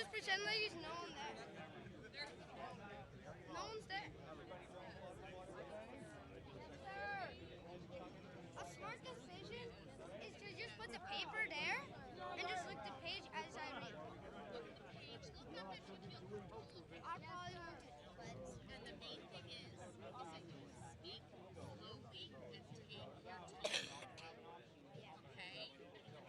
just pretend like there's no one there. No one's there. A smart decision is to just put the paper there and just look the page as I read. I probably won't take but And the main thing is that you speak slowly and take your time. Okay?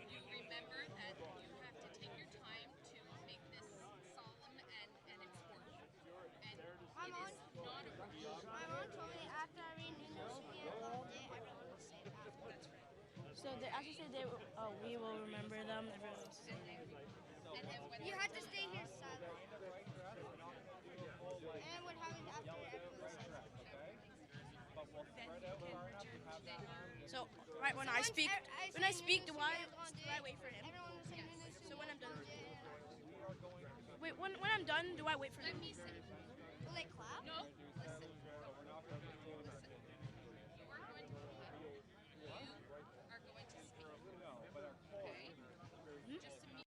You remember that you have to take your time to make this solemn and important. And my mom, it is not a rush. my mom told me after I read Nouveau Day, everyone will say that. That's right. So they actually said we will remember them. Everyone else. And then when You they're have to done, stay here silent. And what happens after everyone says it? then you can return to the So right when I speak, do I wait for him? Everyone will say So when I'm done, Nouveau-Brunswick. wait when I'm done, do I wait for let him? me say, Will they clap? no, listen. Listen. You are going to clap. You are going to speak. Okay? Just to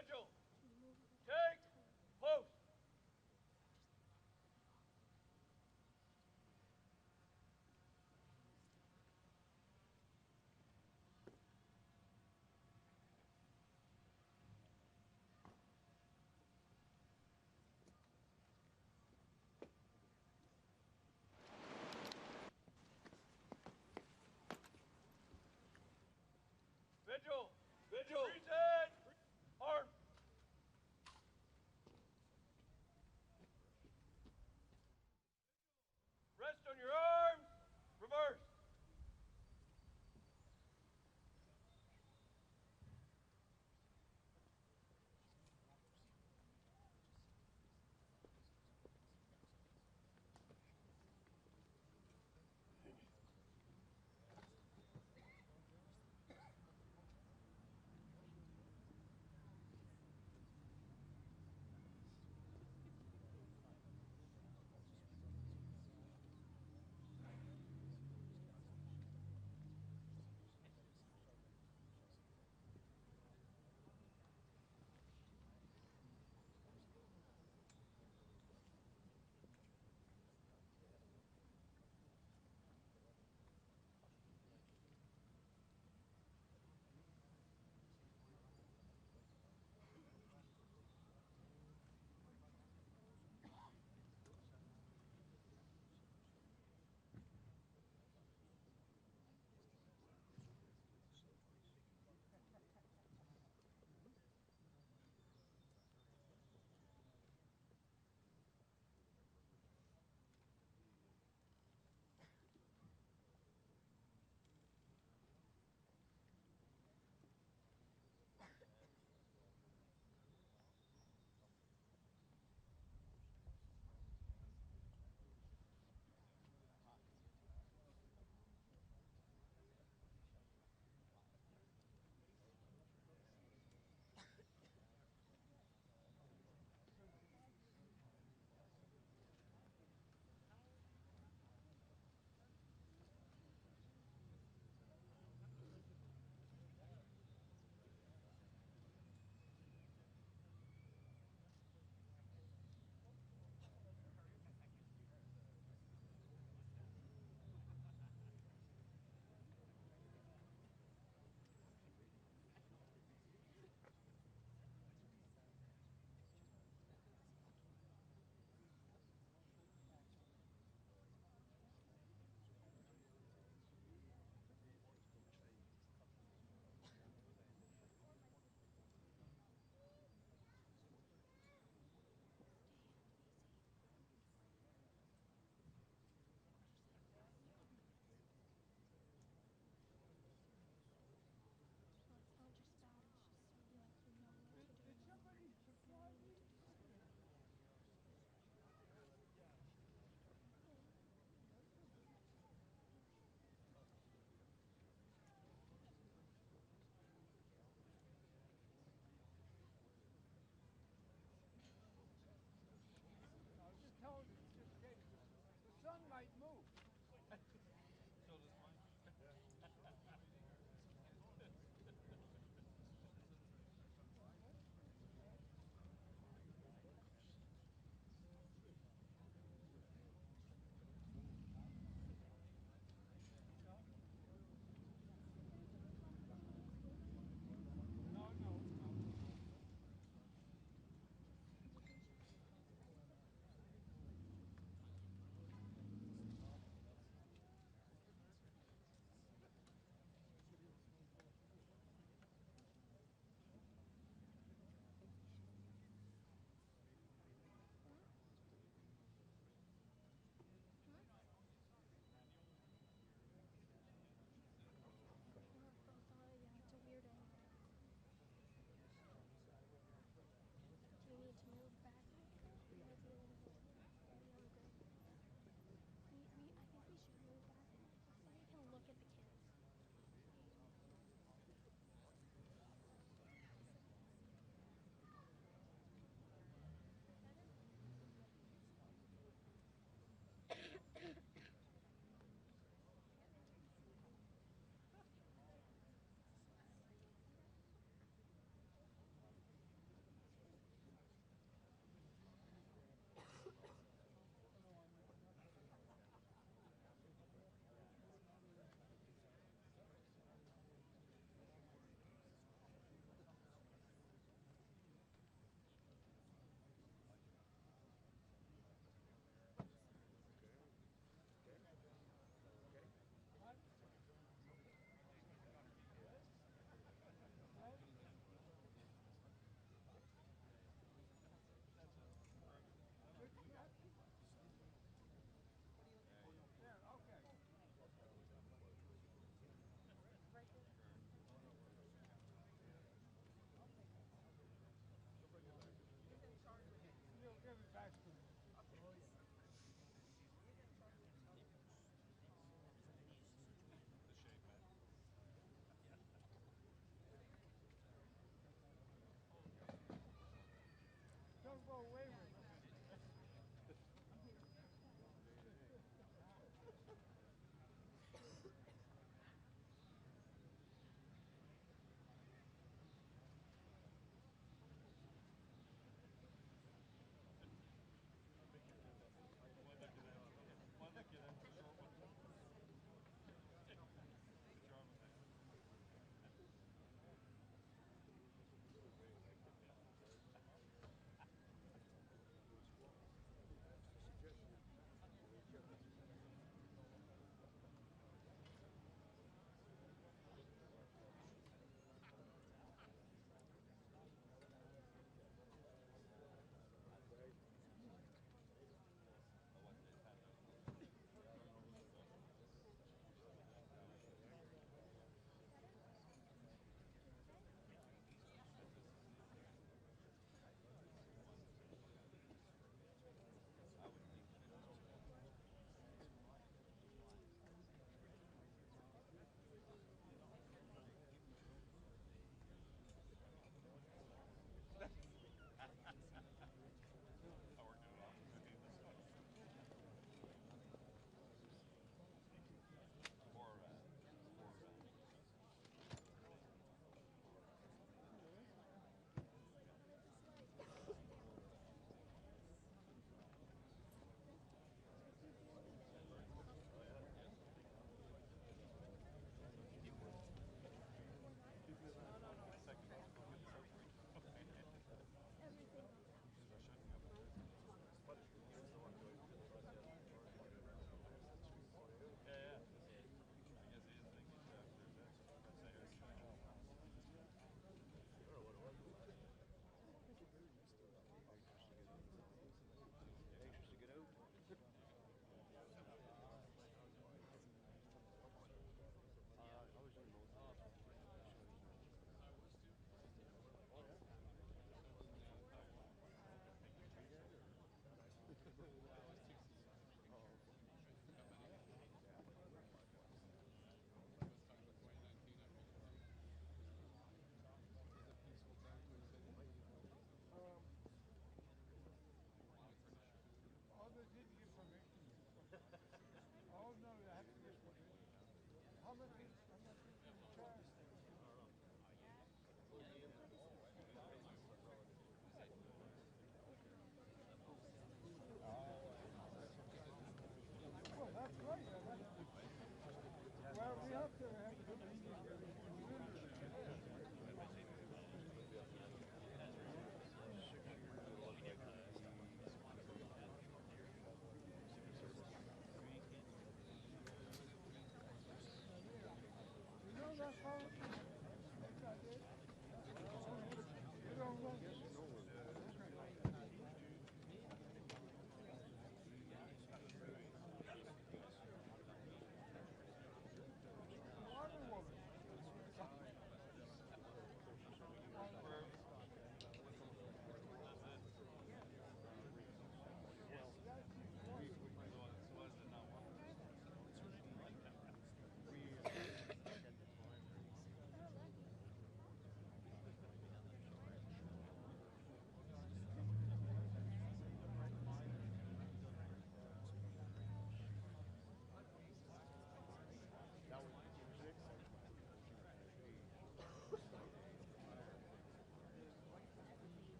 Vigil. Take post. Vigil. Vigil. Reset. Arm. Rest on your arms. Reverse.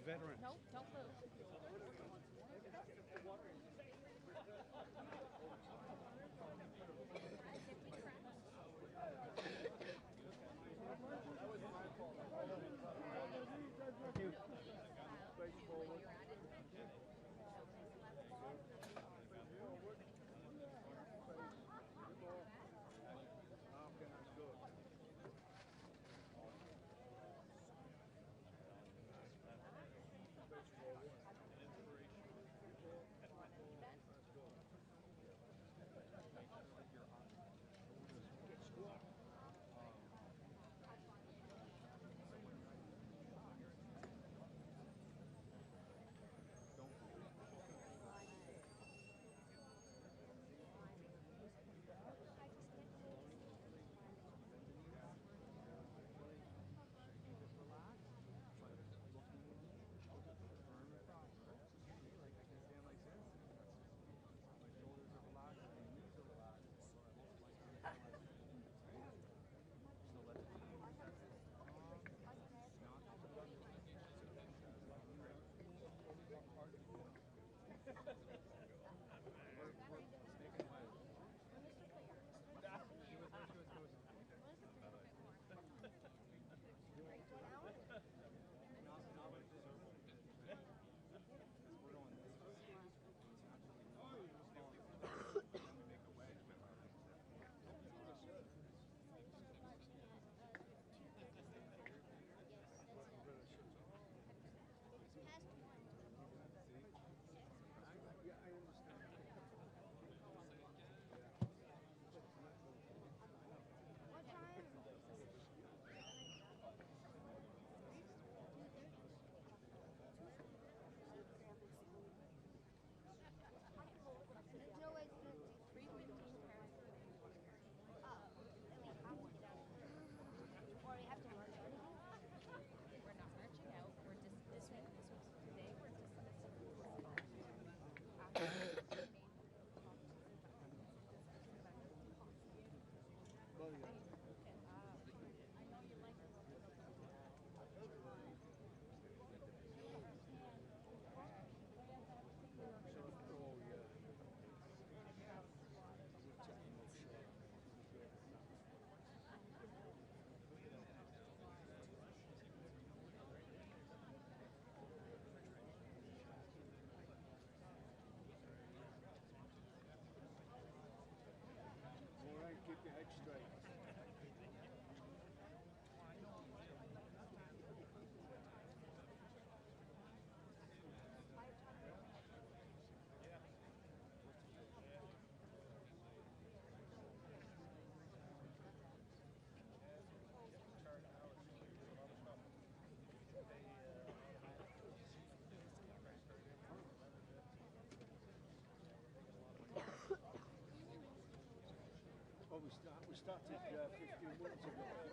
Veterans. No, don't move. We started 15 minutes ago.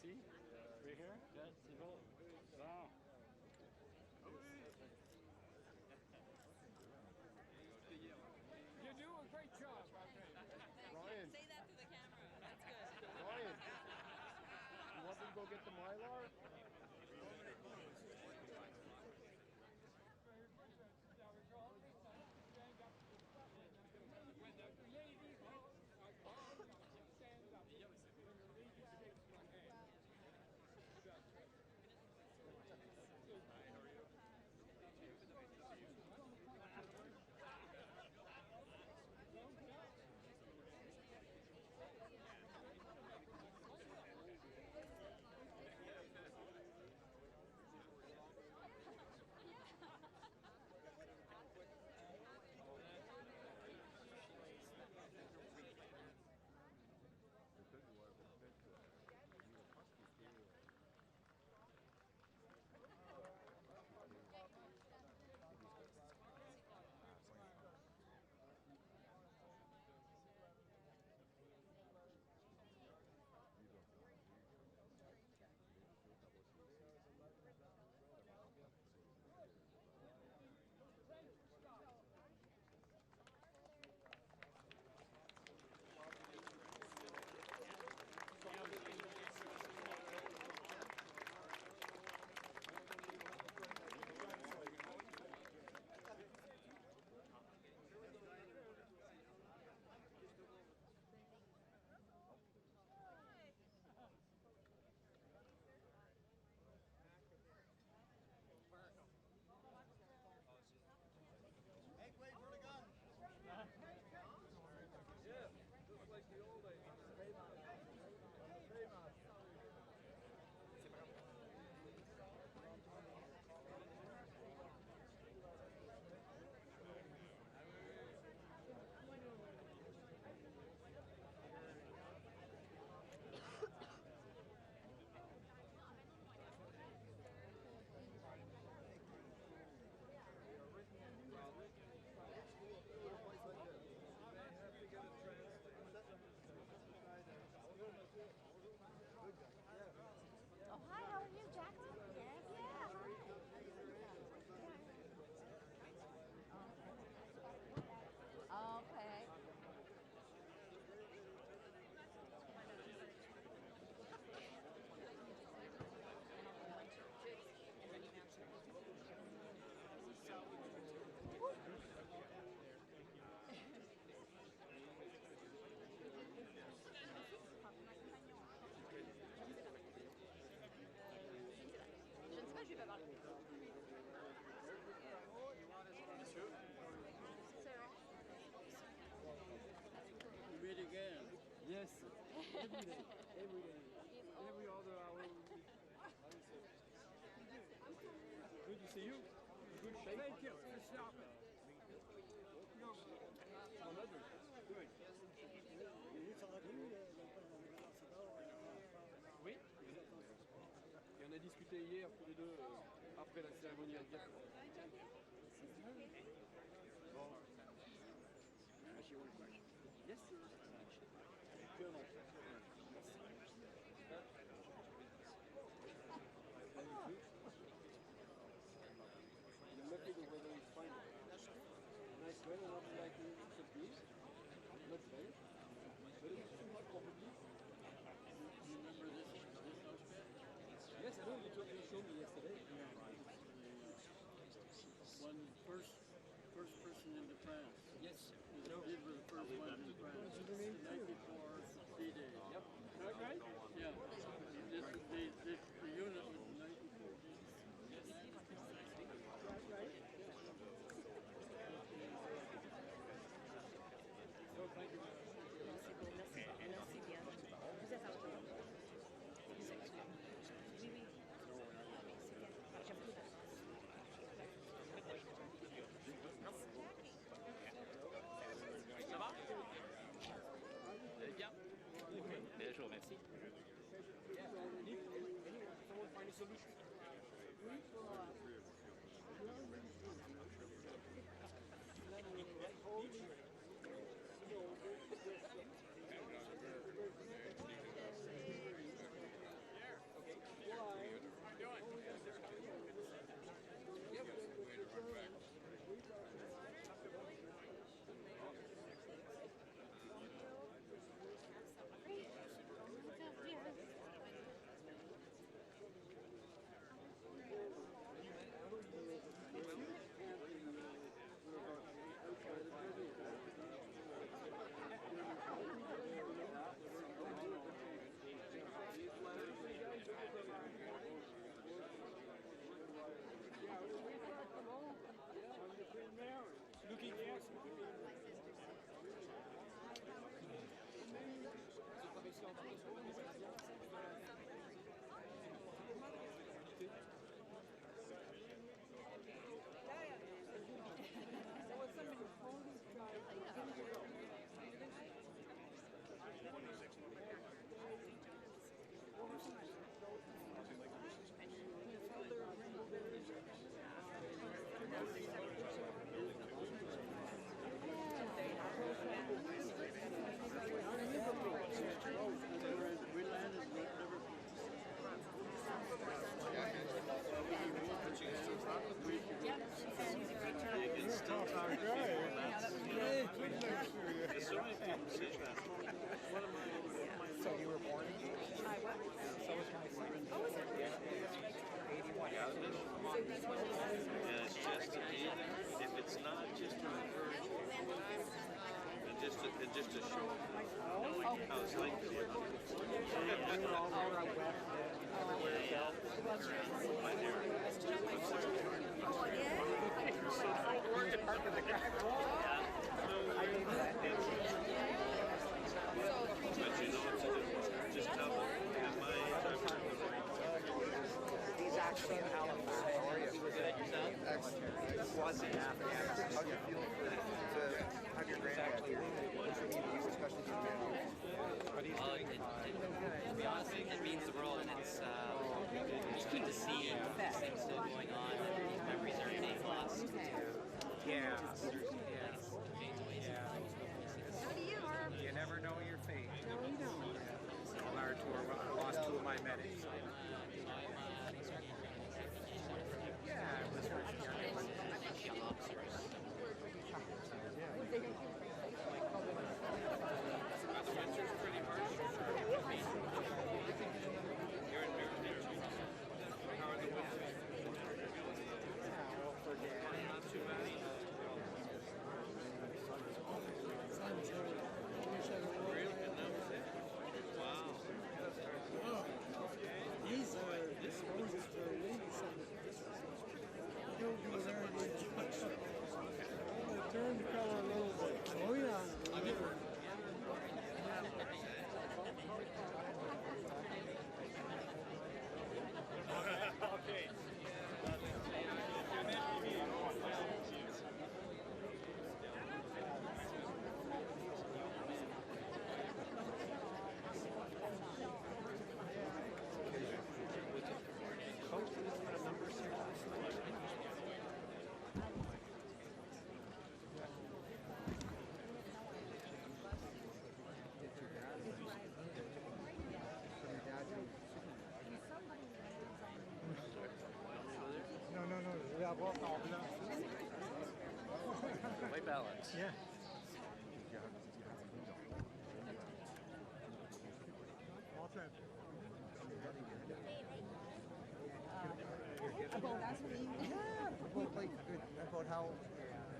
Ici? Right here? Good, c'est bon. Bon. You do a great job. Ryan. Say that to the camera. That's good. Ryan. You want me to go get the Mylar? Every other hour. Good to see you. Good shape. Thank you for stopping. Good. Oui. Et on a discuté hier tous les deux après la cérémonie à Gap. Bon. Ask you one question. Yes. Colonel. You're looking at whether it's fine. Nice weather, not like it should be. Not bad. But it's too hot probably. You remember this house bed? Yes, I know. You showed me yesterday. One first person into France. Yes. They were the first one in France. The night before D-Day. Yep. Is that right? Yeah. The unit was the night before D-Day. Yes. That's right. So thank you. Merci bien. Vous êtes en train. Oui, oui. C'est bien. J'aime beaucoup la France. Ça va? Vous allez bien? Bien, je vous remercie. So you were born in 80? So was my son. 81. And it's just, if it's not just to encourage, just to show how it's like to everywhere else. My but you know what to do. Just tell them at my age I've turned the right. He's actually in Halifax. How are you? Good. Yourself? Excellent. Was he? Yeah. How do you feel to have your granddad here? Especially to but he's doing fine. To be honest, it means the world, and it's good to see things still going on, and memories are being lost. Yeah. You never know your fate. I lost two of my medics. Yeah, I was young officers. Are the winters pretty harsh? You're in Maryland too. How are the winters? Not too bad. Way balanced. Yeah. About that's what he Well, like, good about how.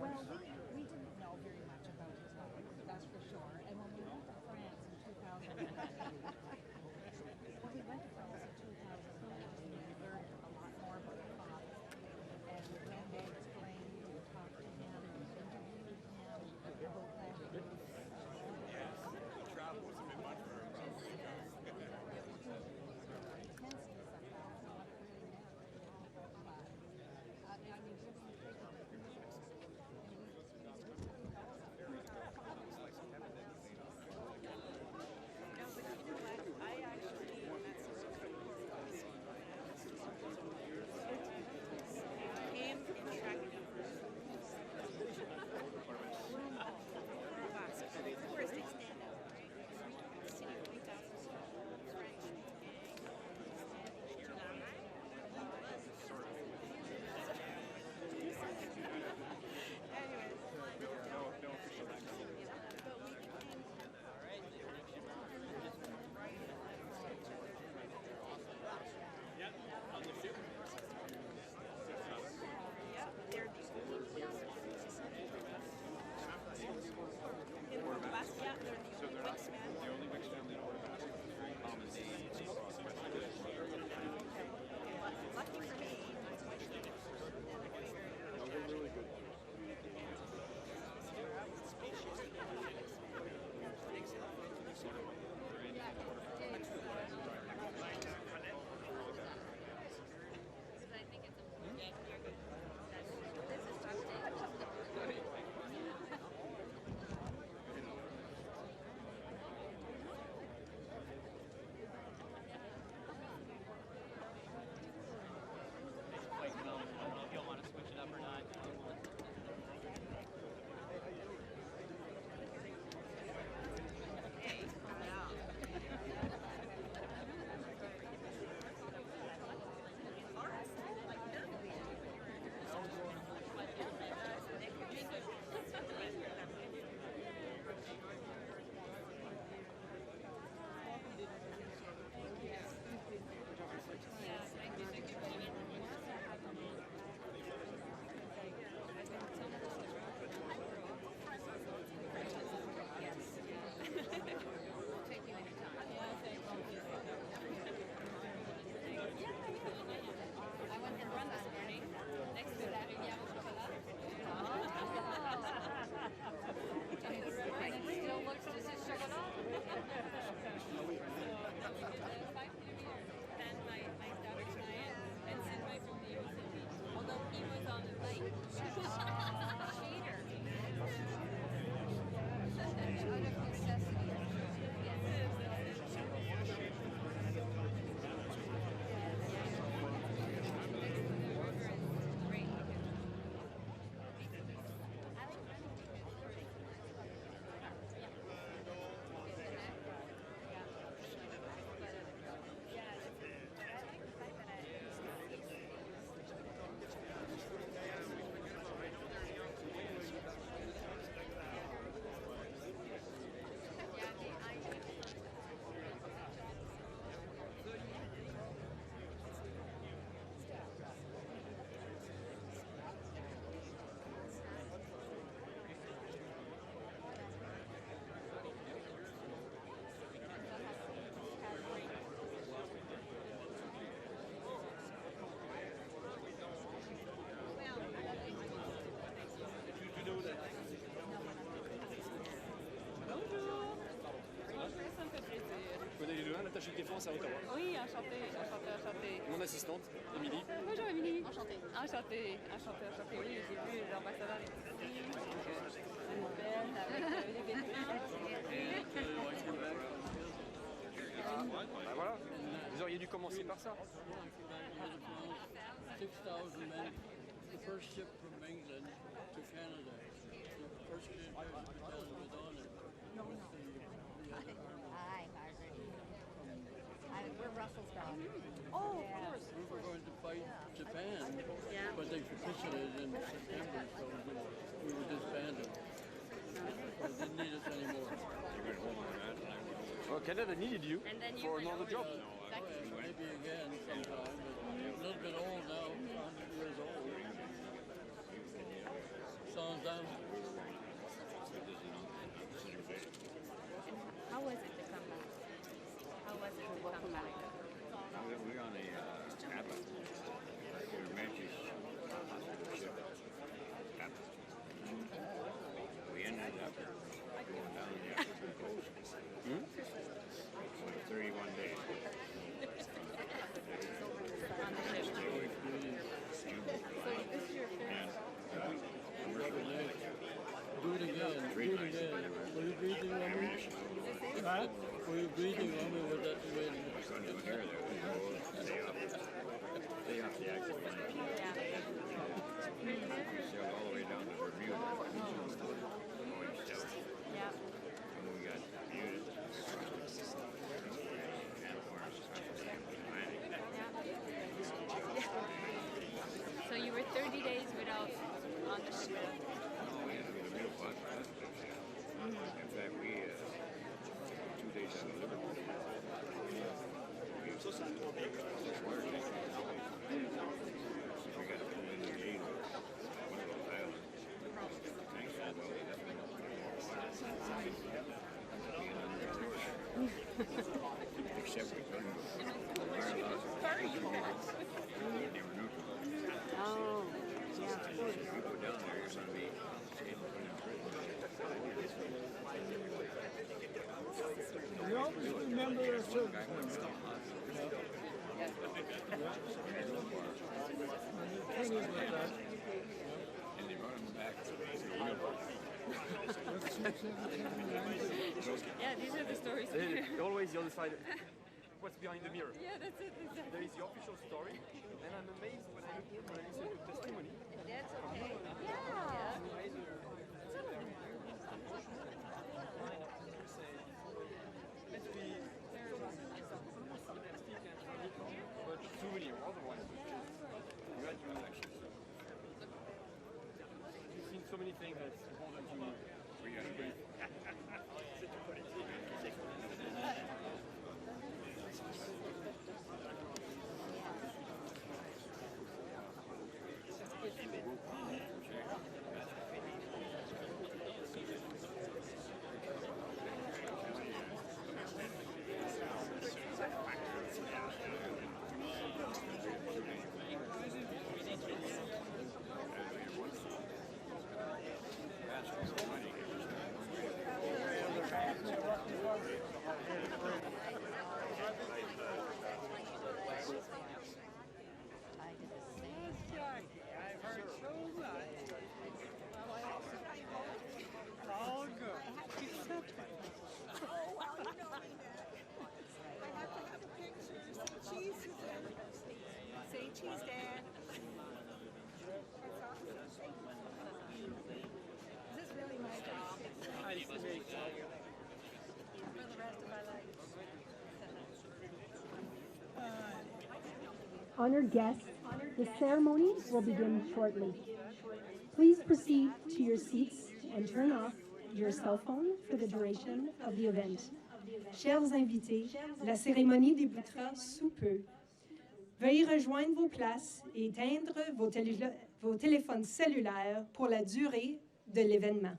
well, we didn't know very much about his life, that's for sure. And when we went to France in 2009, when we went to France in 2009, we learned a lot more about his father. And when they explained and talked to him and interviewed him about that. Travel wasn't been much for him, probably. L'attaché de défense à Ottawa. Oui, enchantée. Mon assistante, Émilie. Bonjour Émilie. Enchantée. Enchantée. Oui, j'ai vu l'ambassadeur ici, la nouvelle avec les vétérans. Ben voilà, vous auriez dû commencer par ça. 6,000 men, the first ship from England to Canada. The first ship to Canada was on it. Hi, Margaret. We're Russell's dog. Oh, of Yeah. course. We were going to fight Japan, Yeah. but they capitulated in September, so we were disbanded. They didn't need us anymore. Well, Canada needed you And then you for went another job. overseas. Well, maybe again sometime, but a little bit old now, 100 years old. Sans down. How was it to come back? How was it to come back? We were on a Kappa. We were Manchester ship. Kappa. We ended up going down the African coast. For 31 days. This is your first. Do it again. Do it again. Were you breathing on me? Huh? Were you breathing on me with that wind? Stay off the active line. Sailed all the way down to Bermuda. Going south. Yeah. When we got to Bermuda, So you were 30 days without on the ship. in fact, we 2 days out of Liverpool. We got to pull in the gate of one of those islands. Thanks to all the except we couldn't learn about it. They were neutral. Oh, yeah. If you go down there, you're going to be able to put in prison. You always remember a certain Guy went down. And they brought him back to the wheelbarrow. Yeah, these are the stories. Always the other side. What's behind the mirror? Yeah, that's it. Exactly. There is the official story, and I'm amazed when I listen to testimony. That's okay. But too many other ones, which is you had to actually. You've seen so many things that's important to me. Honored guests, the ceremony will begin shortly. Please proceed to your seats and turn off your cell phone for the duration of the event. Chers invités, la cérémonie débutera sous peu. Veuillez rejoindre vos places et éteindre vos téléphones cellulaires pour la durée de l'événement.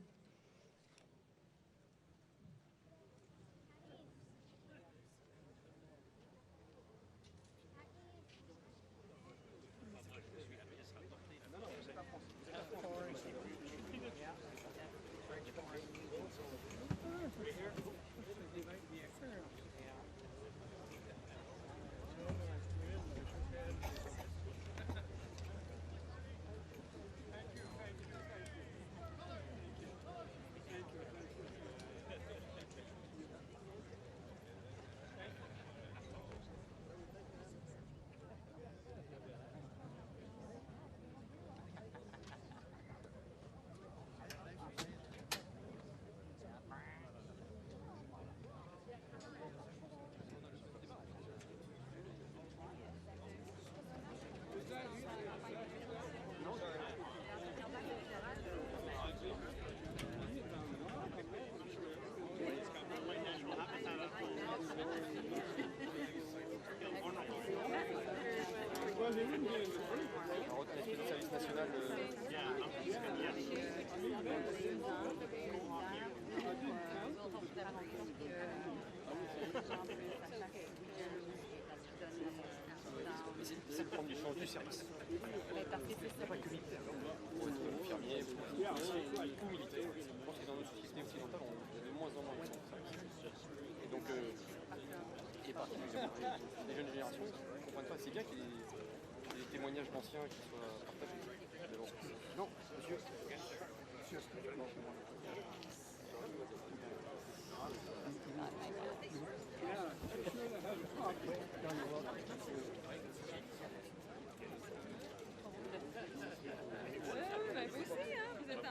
du service. Il n'y a pas que militaire. Infirmiers, tout militaire. Je pense que dans nos sociétés occidentales, on est de moins en moins de service. Et donc, il est parti des jeunes générations qui ne comprennent pas. C'est bien qu'il y ait des témoignages d'anciens qui soient partagés. Mais bon. Non, monsieur. Monsieur. Non. Ouais, vous aussi, hein, vous êtes un...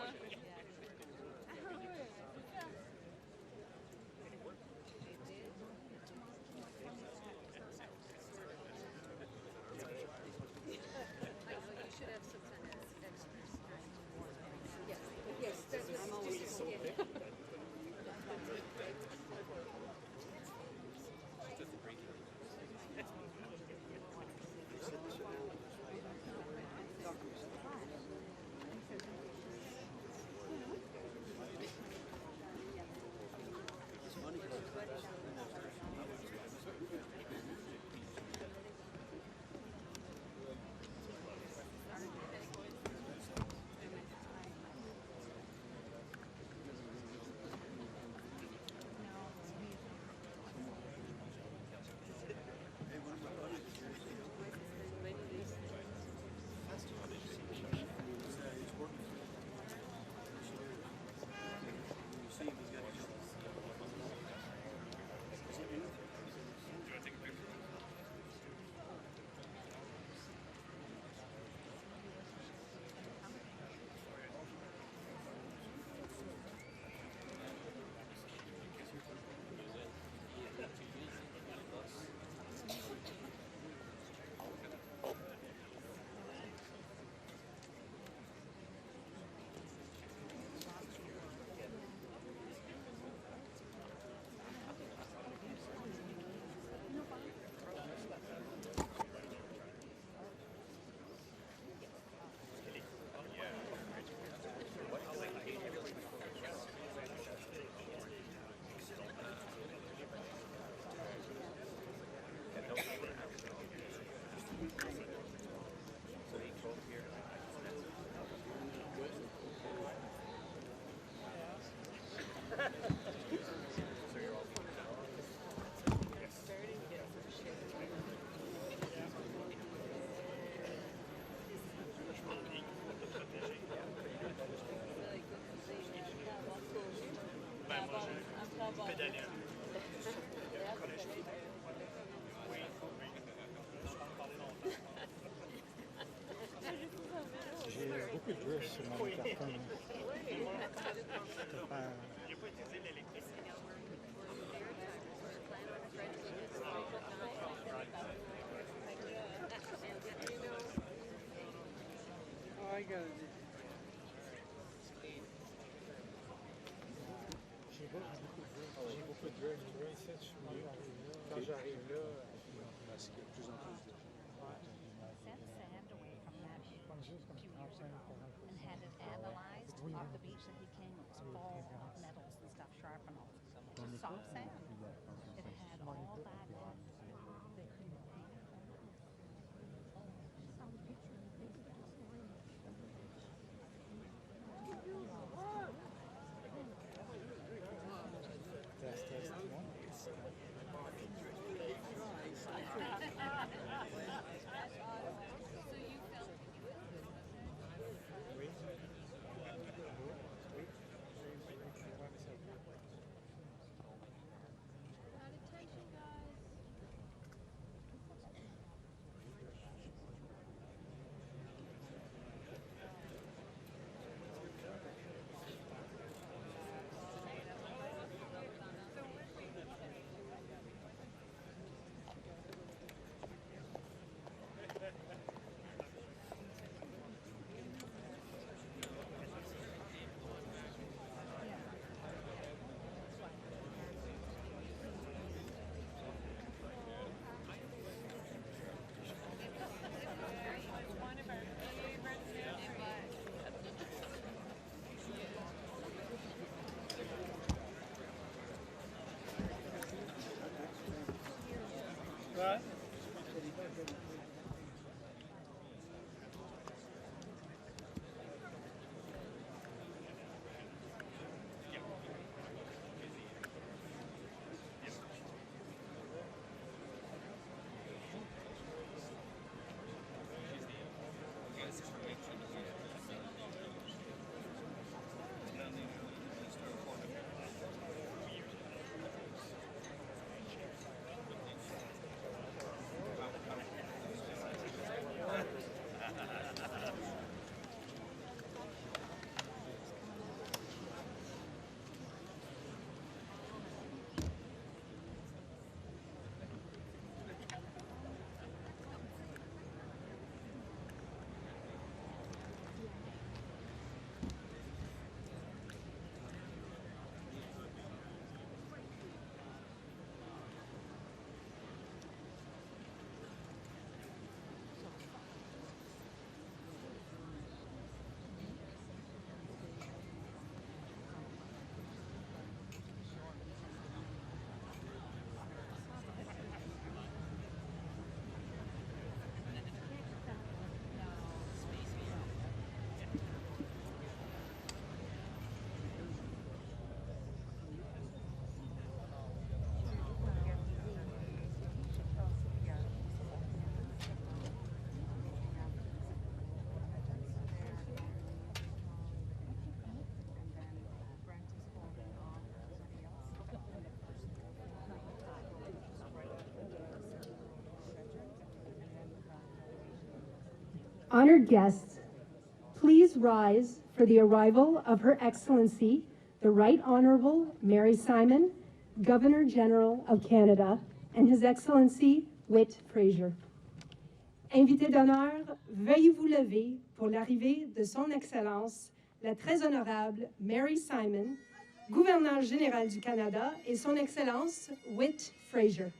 J'ai beaucoup de drift sur mon carton. J'ai pas utilisé l'électricité. Oh, I got it. J'ai beaucoup de drift. Tu vois, ici, je suis mieux. Quand j'arrive là, parce qu'il y a de plus en plus de... And had it analyzed off the beach that he came. It was full of metals and stuff, sharp and all. Just soft sand. It had all that in it. They couldn't paint it. Saw the picture and they did it. Test one. Honored guests, please rise for the arrival of Her Excellency, the Right Honorable Mary Simon, Governor General of Canada, and His Excellency Whit Fraser. Invité d'honneur, veuillez vous lever pour l'arrivée de Son Excellence, la très honorable Mary Simon, Gouverneur général du Canada, et Son Excellence Whit Fraser.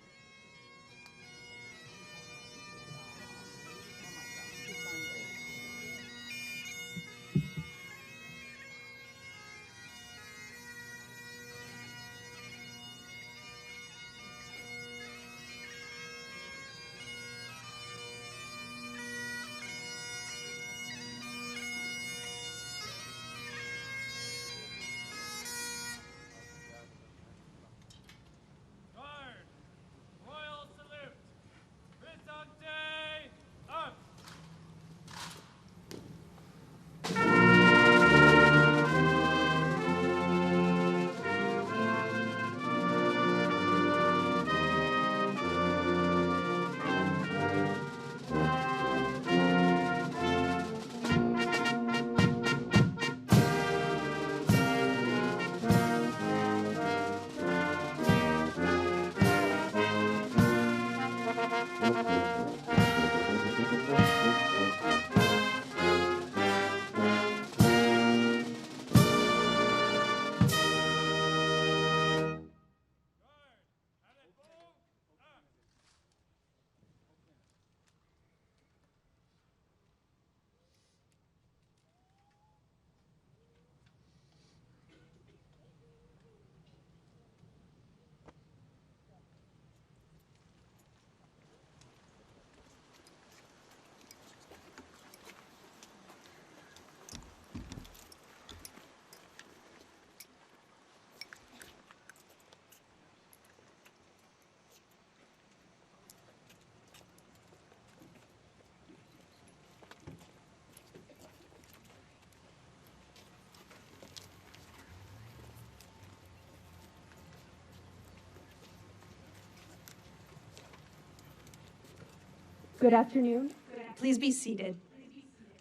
Good afternoon. Please be seated.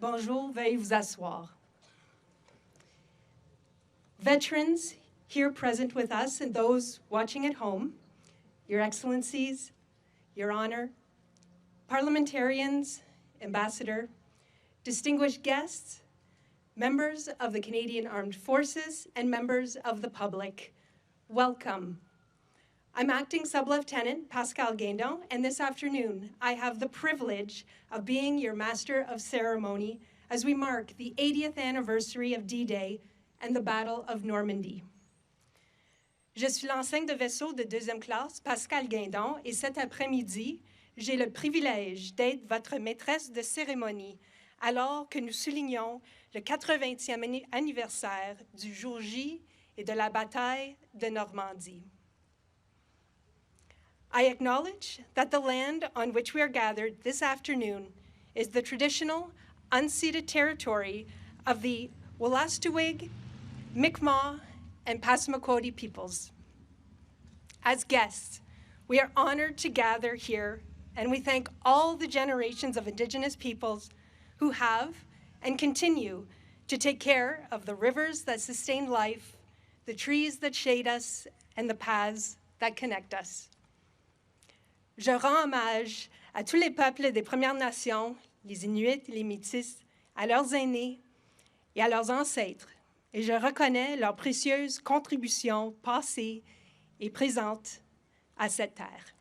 Bonjour, veuillez vous asseoir. Veterans here present with us and those watching at home, Your Excellencies, Your Honor, parliamentarians, ambassador, distinguished guests, members of the Canadian Armed Forces, and members of the public, welcome. I'm Acting Sub-Lieutenant Pascal Guindon, and this afternoon I have the privilege of being your Master of Ceremony as we mark the 80th anniversary of D-Day and the Battle of Normandy. Je suis l'enseigne de vaisseau de deuxième classe Pascal Guindon, et cet après-midi, j'ai le privilège d'être votre maîtresse de cérémonie alors que nous soulignons le 80e anniversaire du jour J et de la bataille de Normandie. I acknowledge that the land on which we are gathered this afternoon is the traditional, unceded territory of the Wolastoqiyik, Mi'kmaq, and Passamaquoddy peoples. As guests, we are honored to gather here, and we thank all the generations of Indigenous peoples who have and continue to take care of the rivers that sustain life, the trees that shade us, and the paths that connect us. Je rends hommage à tous les peuples des Premières Nations, les Inuits et les Métis, à leurs aînés et à leurs ancêtres, et je reconnais leurs précieuses contributions passées et présentes à cette terre.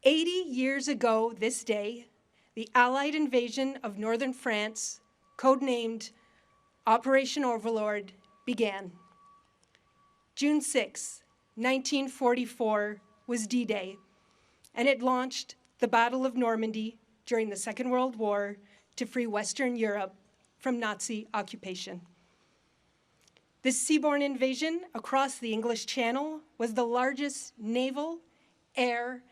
80 years ago this day, the Allied invasion of northern France, codenamed Operation Overlord, began. June 6, 1944 was D-Day, and it launched the Battle of Normandy during the Second World War to free Western Europe from Nazi occupation. This seaborne invasion across the English Channel was the largest naval, air,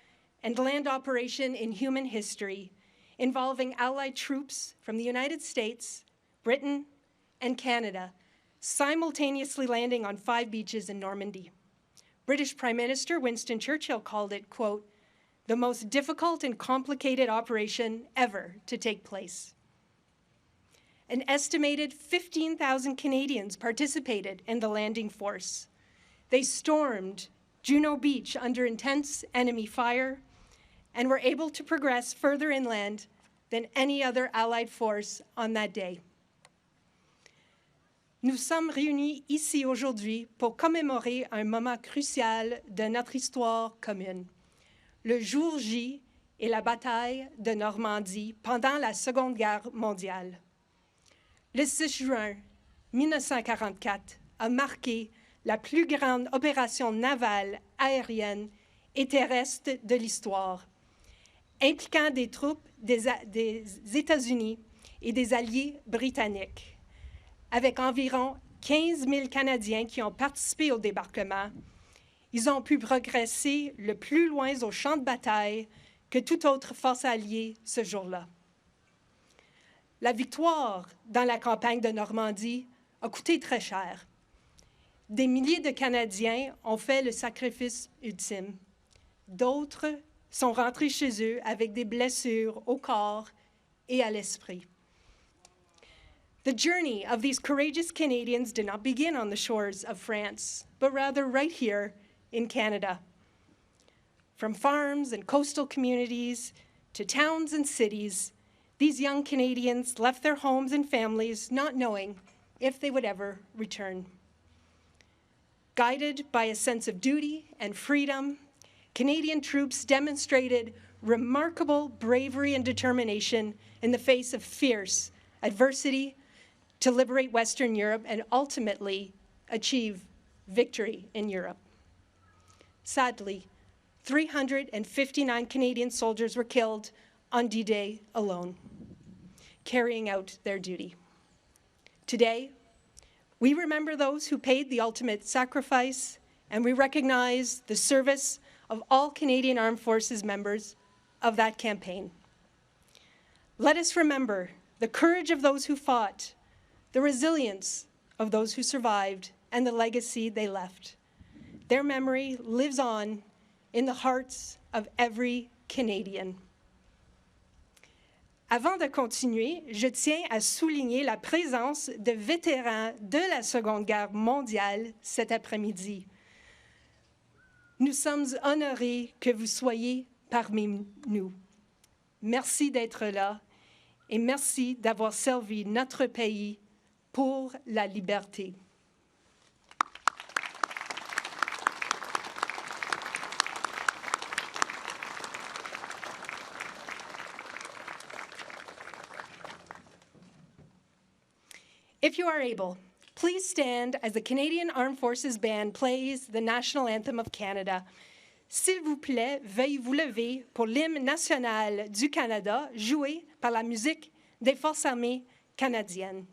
and land operation in human history, involving Allied troops from the United States, Britain, and Canada, simultaneously landing on 5 beaches in Normandy. British Prime Minister Winston Churchill called it, quote, the most difficult and complicated operation ever to take place. An estimated 15,000 Canadians participated in the landing force. They stormed Juno Beach under intense enemy fire and were able to progress further inland than any other Allied force on that day. Nous sommes réunis ici aujourd'hui pour commémorer un moment crucial de notre histoire commune, le jour J et la bataille de Normandie pendant la Seconde Guerre mondiale. Le 6 juin 1944 a marqué la plus grande opération navale, aérienne et terrestre de l'histoire, impliquant des troupes des États-Unis et des alliés britanniques. Avec environ 15 000 Canadiens qui ont participé au débarquement, ils ont pu progresser le plus loin au champ de bataille que toute autre force alliée ce jour-là. La victoire dans la campagne de Normandie a coûté très cher. Des milliers de Canadiens ont fait le sacrifice ultime. D'autres sont rentrés chez eux avec des blessures au corps et à l'esprit. The journey of these courageous Canadians did not begin on the shores of France, but rather right here in Canada. From farms and coastal communities to towns and cities, these young Canadians left their homes and families not knowing if they would ever return. Guided by a sense of duty and freedom, Canadian troops demonstrated remarkable bravery and determination in the face of fierce adversity to liberate Western Europe and ultimately achieve victory in Europe. Sadly, 359 Canadian soldiers were killed on D-Day alone, carrying out their duty. Today, we remember those who paid the ultimate sacrifice, and we recognize the service of all Canadian Armed Forces members of that campaign. Let us remember the courage of those who fought, the resilience of those who survived, and the legacy they left. Their memory lives on in the hearts of every Canadian. Avant de continuer, je tiens à souligner la présence de vétérans de la Seconde Guerre mondiale cet après-midi. Nous sommes honorés que vous soyez parmi nous. Merci d'être là et merci d'avoir servi notre pays pour la liberté. If you are able, please stand as the Canadian Armed Forces Band plays the National Anthem of Canada. S'il vous plaît, veuillez vous lever pour l'hymne national du Canada, joué par la musique des Forces armées canadiennes.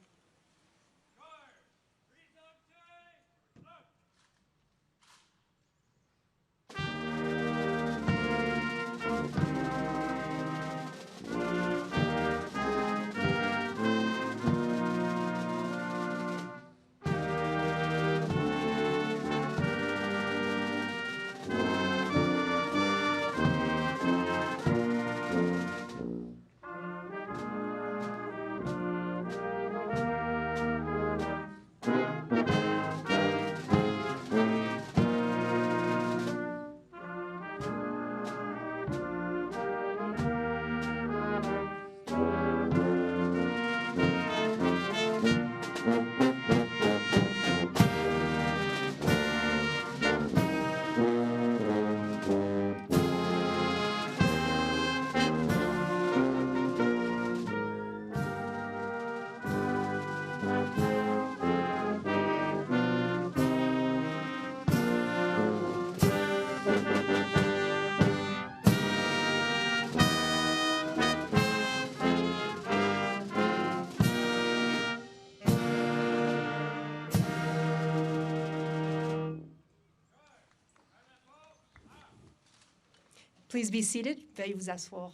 Please be seated. Veuillez vous asseoir.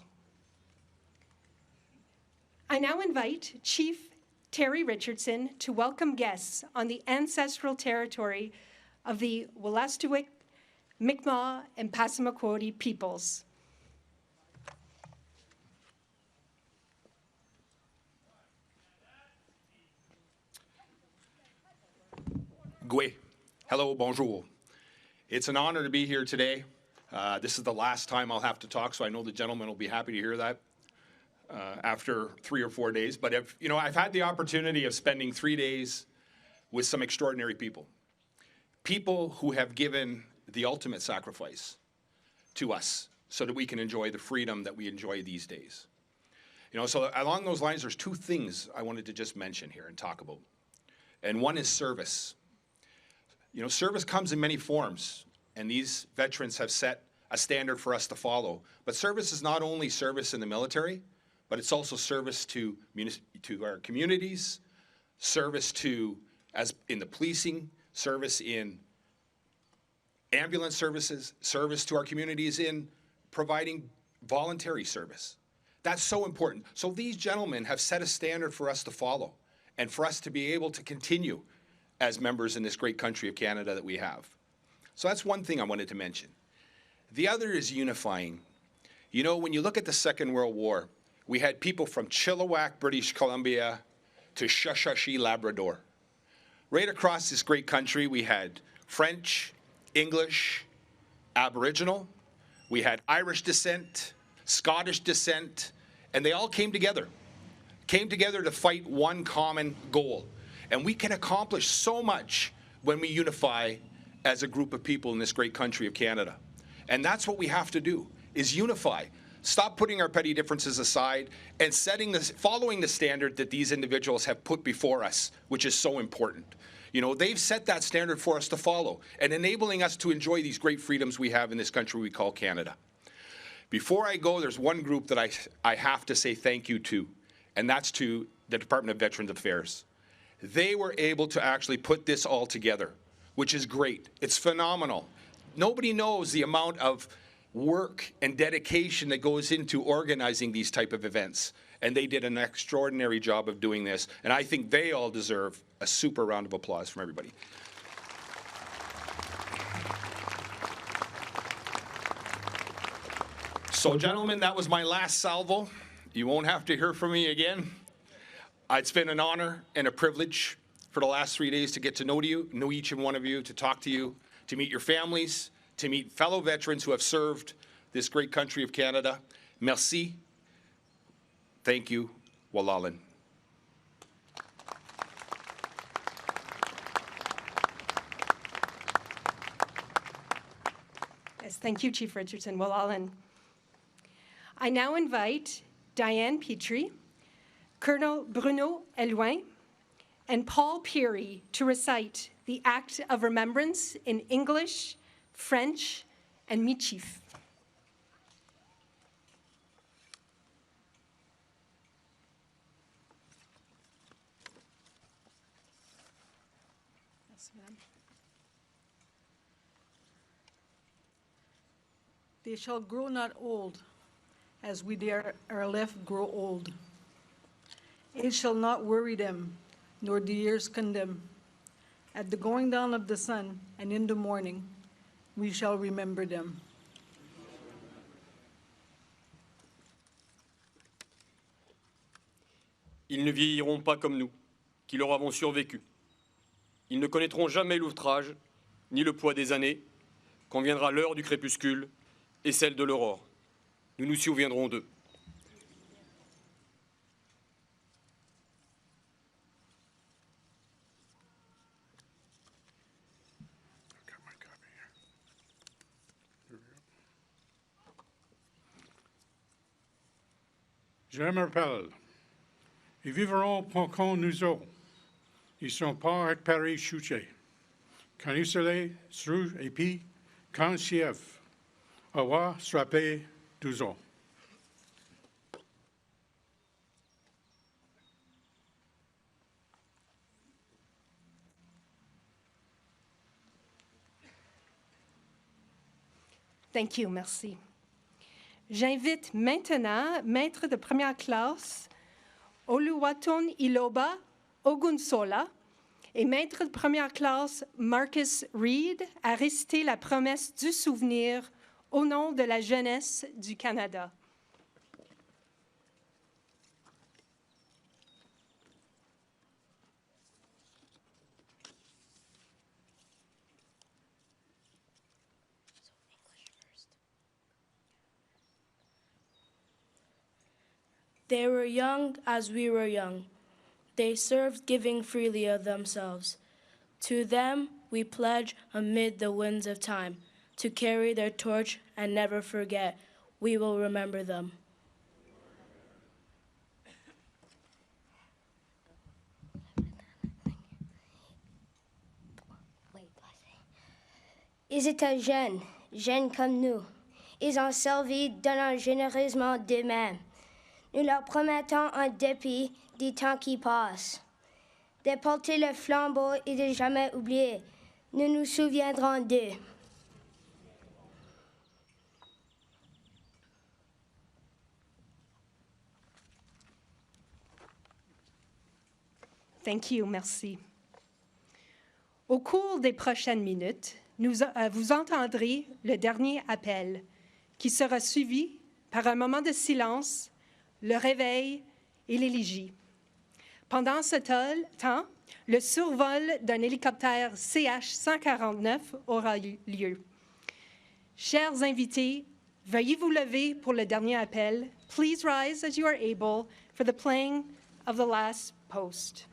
I now invite Chief Terry Richardson to welcome guests on the ancestral territory of the Wolastoqiyik, Mi'kmaq, and Passamaquoddy peoples. Gwe. Hello, bonjour. It's an honor to be here today. This is the last time I'll have to talk, so I know the gentleman will be happy to hear that after 3 or 4 days. But I've had the opportunity of spending 3 days with some extraordinary people. People who have given the ultimate sacrifice to us so that we can enjoy the freedom that we enjoy these days. So along those lines, there's 2 things I wanted to just mention here and talk about. And one is service. Service comes in many forms, and these veterans have set a standard for us to follow. But service is not only service in the military, but it's also service to our communities, service as in the policing, service in ambulance services, service to our communities in providing voluntary service. That's so important. So these gentlemen have set a standard for us to follow and for us to be able to continue as members in this great country of Canada that we have. So that's one thing I wanted to mention. The other is unifying. When you look at the Second World War, we had people from Chilliwack, British Columbia, to Shashashi, Labrador. Right across this great country, we had French, English, Aboriginal, we had Irish descent, Scottish descent, and they all came together to fight one common goal. And we can accomplish so much when we unify as a group of people in this great country of Canada. And that's what we have to do, is unify. Stop putting our petty differences aside and following the standard that these individuals have put before us, which is so important. They've set that standard for us to follow and enabling us to enjoy these great freedoms we have in this country we call Canada. Before I go, there's one group that I have to say thank you to, and that's to the Department of Veterans Affairs. They were able to actually put this all together, which is great. It's phenomenal. Nobody knows the amount of work and dedication that goes into organizing these type of events. And they did an extraordinary job of doing this. And I think they all deserve a super round of applause from everybody. So, gentlemen, that was my last salvo. You won't have to hear from me again. It's been an honor and a privilege for the last 3 days to get to know each and one of you, to talk to you, to meet your families, to meet fellow veterans who have served this great country of Canada. Merci. Thank you. Walalin. Yes, thank you, Chief Richardson. Walalin. I now invite Diane Petrie, Colonel Bruno Elouin, and Paul Peary to recite the Act of Remembrance in English, French, and Michif. Yes, ma'am. They shall grow not old, as we there are left grow old. Age shall not worry them, nor the years condemn. At the going down of the sun and in the morning, we shall remember them. Ils ne vieilliront pas comme nous, qui leur avons survécu. Ils ne connaîtront jamais l'outrage, ni le poids des années, quand viendra l'heure du crépuscule et celle de l'aurore. Nous nous souviendrons d'eux. Je me rappelle, ils vivront pour qu'on nous autres. Ils sont pas avec Paris chouché. Quand il soleil, sur et puis, quand chef, avoir frappé 12 ans. Thank you, merci. J'invite maintenant maître de première classe Oluwaton Iloba Ogunsola et maître de première classe Marcus Reed à réciter la promesse du souvenir au nom de la jeunesse du Canada. They were young as we were young. They served, giving freely of themselves. To them we pledge amid the winds of time to carry their torch and never forget. We will remember them. Ils étaient jeunes, jeunes comme nous. Ils ont servi, donnant généreusement d'eux-mêmes. Nous leur promettons en dépit du temps qui passe, de porter le flambeau et de jamais oublier. Nous nous souviendrons d'eux. Thank you, merci. Au cours des prochaines minutes, vous entendrez le dernier appel, qui sera suivi par un moment de silence, le réveil et l'élégie. Pendant ce temps, le survol d'un hélicoptère CH-149 aura lieu. Chers invités, veuillez vous lever pour le dernier appel. Please rise as you are able for the playing of the last post.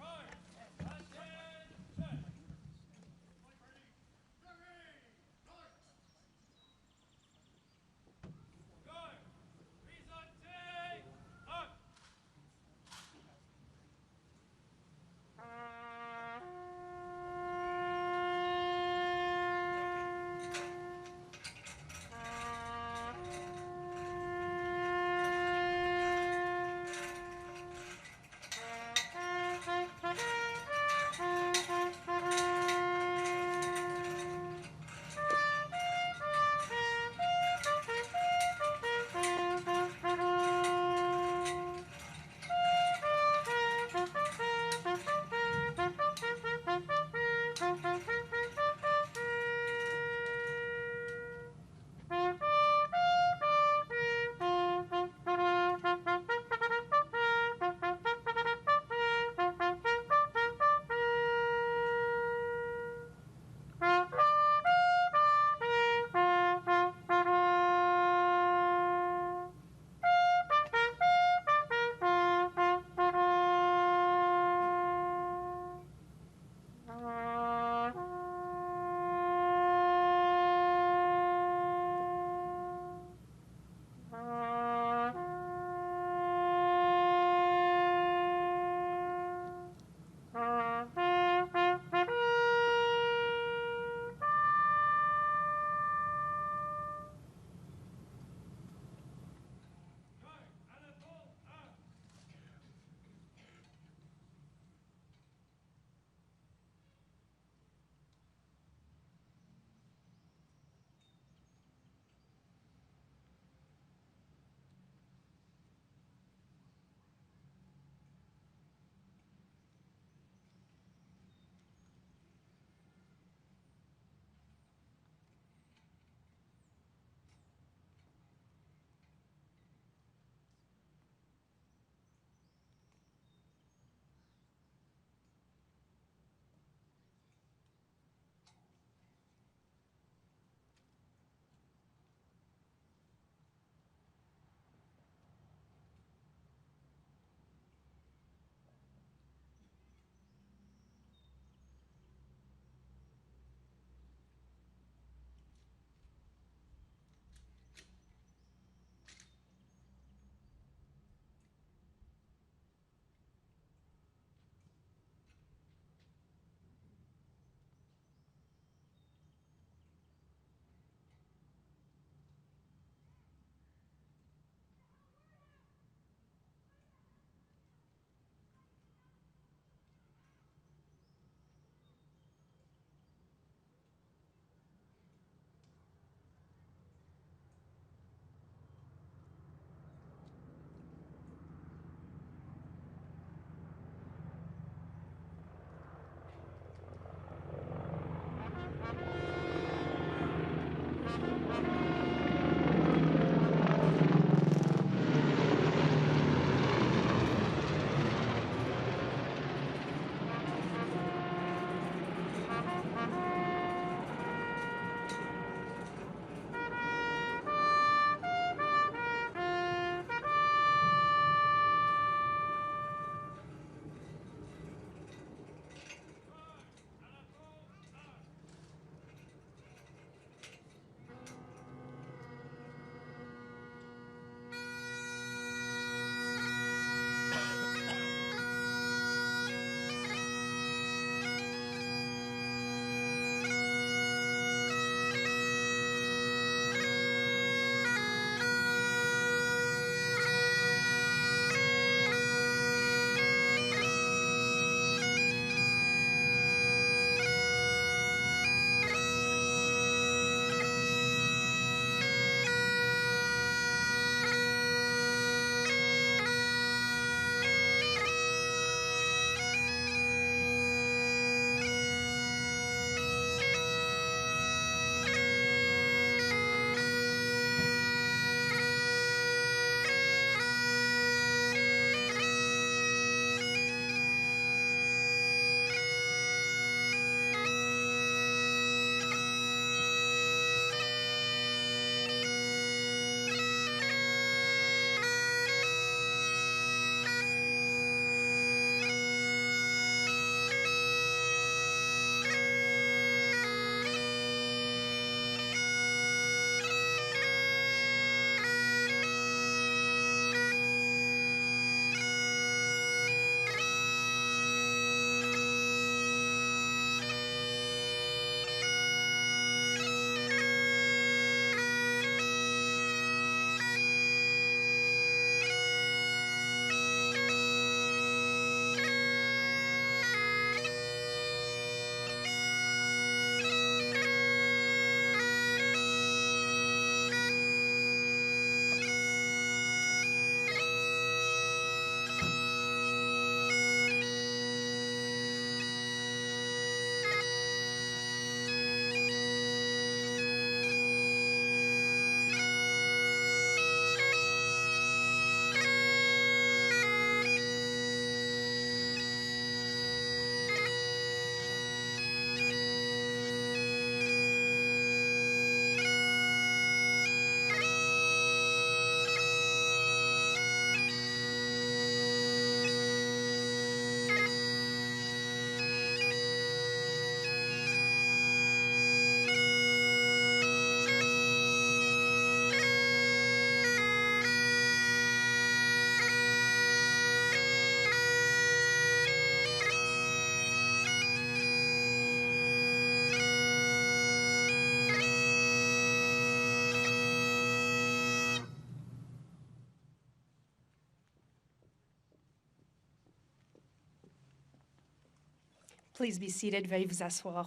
Please be seated. Veuillez vous asseoir.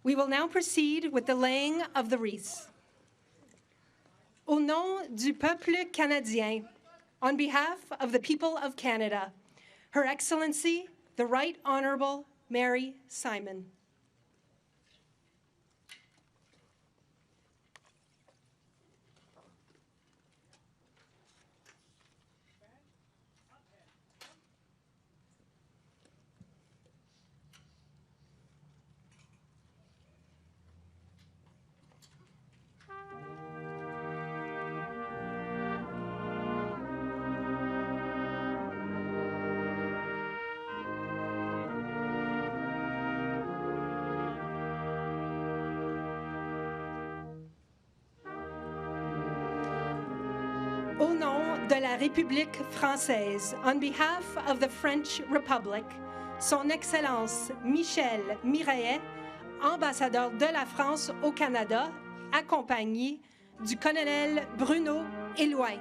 We will now proceed with the laying of the wreaths. Au nom du peuple canadien, on behalf of the people of Canada, Her Excellency, the Right Honourable Mary Simon. Au nom de la République française, on behalf of the French Republic, Son Excellence Michel Miraillet, ambassadeur de la France au Canada, accompagné du colonel Bruno Éloin.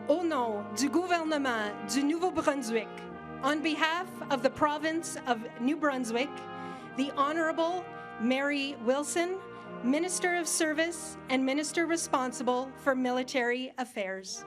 Au nom du gouvernement du Nouveau-Brunswick, on behalf of the province of New Brunswick, the Honourable Mary Wilson, Minister of Service and Minister responsible for military affairs.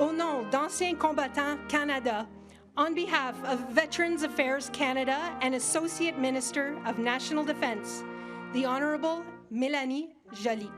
Au nom d'Anciens Combattants Canada, on behalf of Veterans Affairs Canada and Associate Minister of National Defence, the Honourable Mélanie Joly.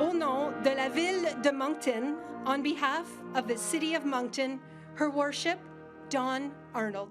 Au nom de la ville de Moncton, on behalf of the city of Moncton, Her Worship, Don Arnold.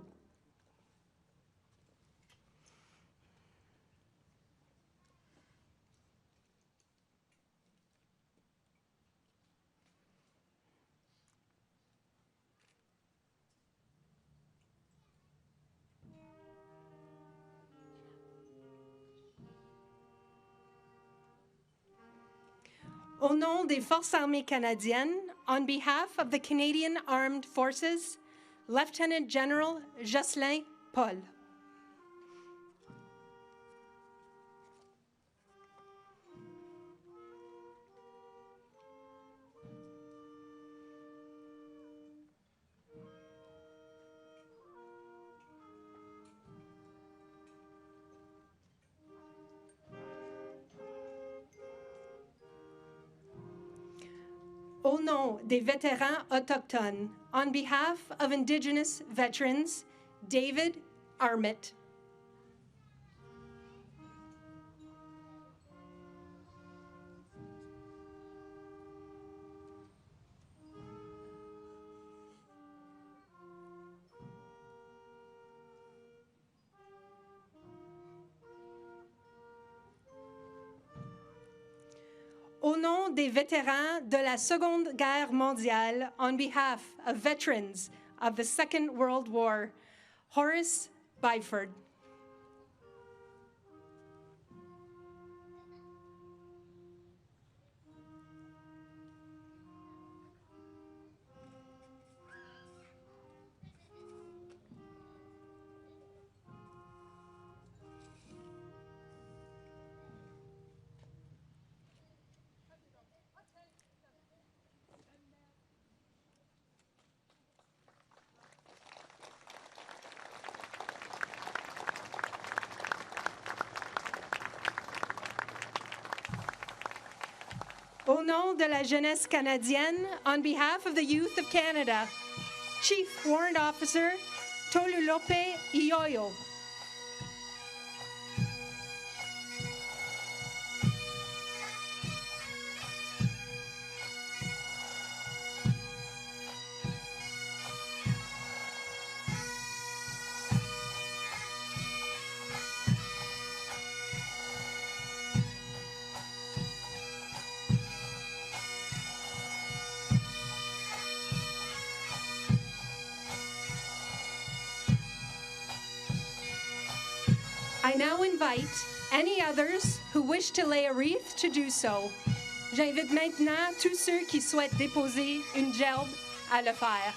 Au nom des Forces armées canadiennes, on behalf of the Canadian Armed Forces, Lieutenant General Jocelyn Paul. Au nom des vétérans autochtones, on behalf of Indigenous veterans, David Armitt. Au nom des vétérans de la Seconde Guerre mondiale, on behalf of veterans of the Second World War, Horace Byford. Au nom de la jeunesse canadienne, on behalf of the youth of Canada, Chief Warrant Officer Tolulope Iyoyo. I now invite any others who wish to lay a wreath to do so. J'invite maintenant tous ceux qui souhaitent déposer une gerbe à le faire.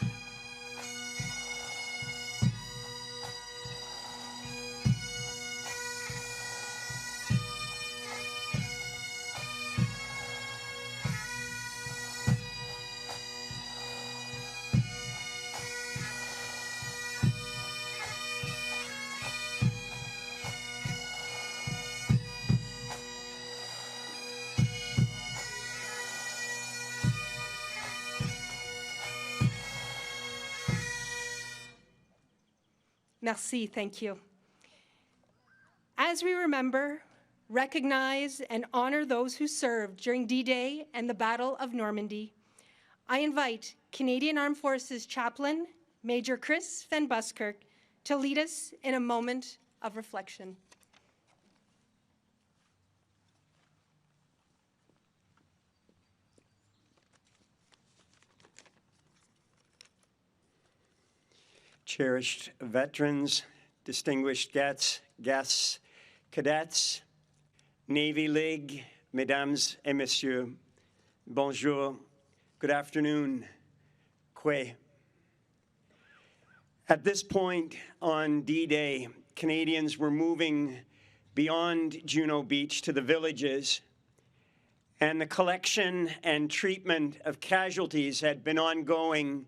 Merci, thank you. As we remember, recognize, and honor those who served during D-Day and the Battle of Normandy, I invite Canadian Armed Forces Chaplain, Major Chris Van Buskirk, to lead us in a moment of reflection. Cherished veterans, distinguished guests, cadets, Navy League, mesdames et messieurs, bonjour, good afternoon, que. At this point on D-Day, Canadians were moving beyond Juno Beach to the villages, and the collection and treatment of casualties had been ongoing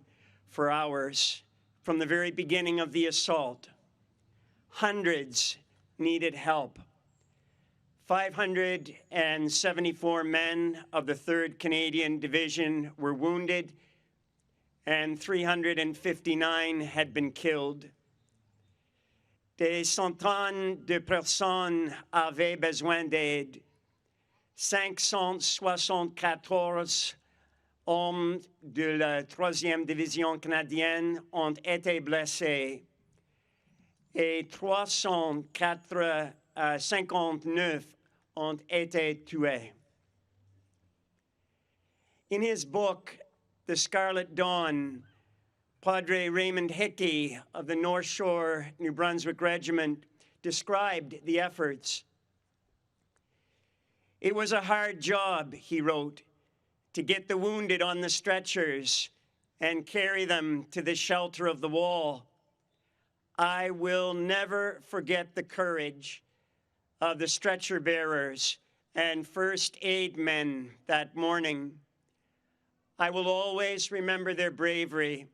for hours. From the very beginning of the assault, hundreds needed help. 574 men of the 3rd Canadian Division were wounded, and 359 had been killed. Des centaines de personnes avaient besoin d'aide. 574 hommes de la 3e division canadienne ont été blessés et 359 ont été tués. In his book, The Scarlet Dawn, Padre Raymond Hickey of the North Shore New Brunswick Regiment described the efforts. It was a hard job, he wrote, to get the wounded on the stretchers and carry them to the shelter of the wall. I will never forget the courage of the stretcher bearers and first aid men that morning. I will always remember their bravery.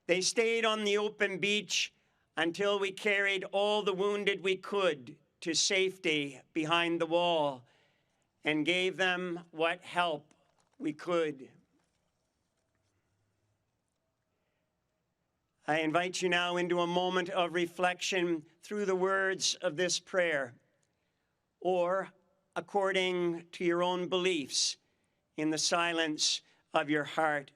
They stayed on the open beach until we carried all the wounded we could to safety behind the wall and gave them what help we could. I invite you now into a moment of reflection through the words of this prayer, or according to your own beliefs in the silence of your heart.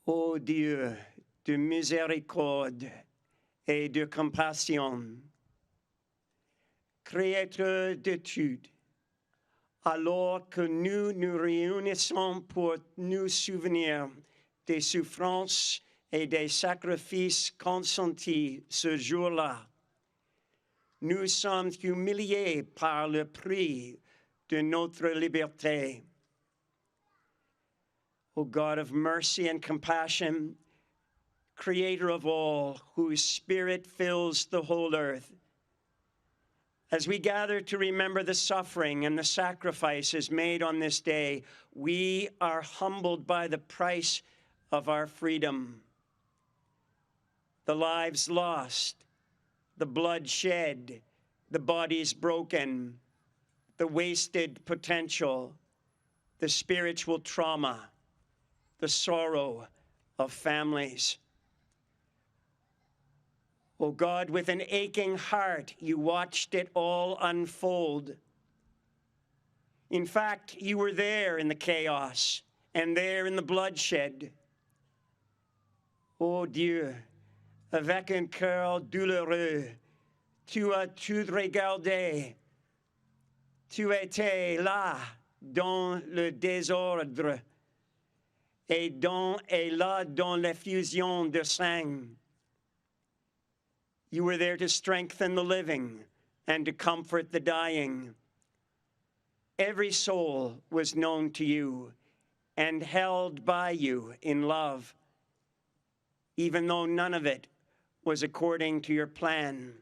Ô Dieu de miséricorde et de compassion, Créateur d'études, alors que nous nous réunissons pour nous souvenir des souffrances et des sacrifices consentis ce jour-là, nous sommes humiliés par le prix de notre liberté. O God of mercy and compassion, Creator of all, whose Spirit fills the whole earth, as we gather to remember the suffering and the sacrifices made on this day, we are humbled by the price of our freedom. The lives lost, the blood shed, the bodies broken, the wasted potential, the spiritual trauma, the sorrow of families. Oh God, with an aching heart, you watched it all unfold. In fact, you were there in the chaos and there in the bloodshed. Oh Dieu, avec un cœur douloureux, tu as tout regardé. Tu étais là dans le désordre et là dans l'effusion de sang. You were there to strengthen the living and to comfort the dying. Every soul was known to you and held by you in love, even though none of it was according to your plan.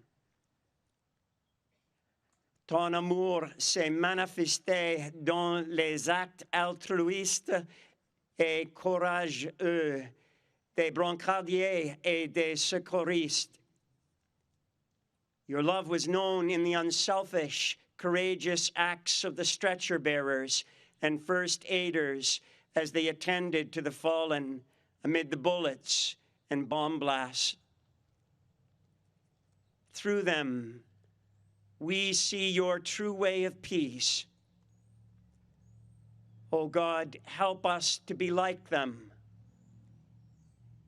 Ton amour s'est manifesté dans les actes altruistes et courageux des brancardiers et des secouristes. Your love was known in the unselfish, courageous acts of the stretcher bearers and first aiders as they attended to the fallen amid the bullets and bomb blasts. Through them, we see your true way of peace. Oh God, help us to be like them.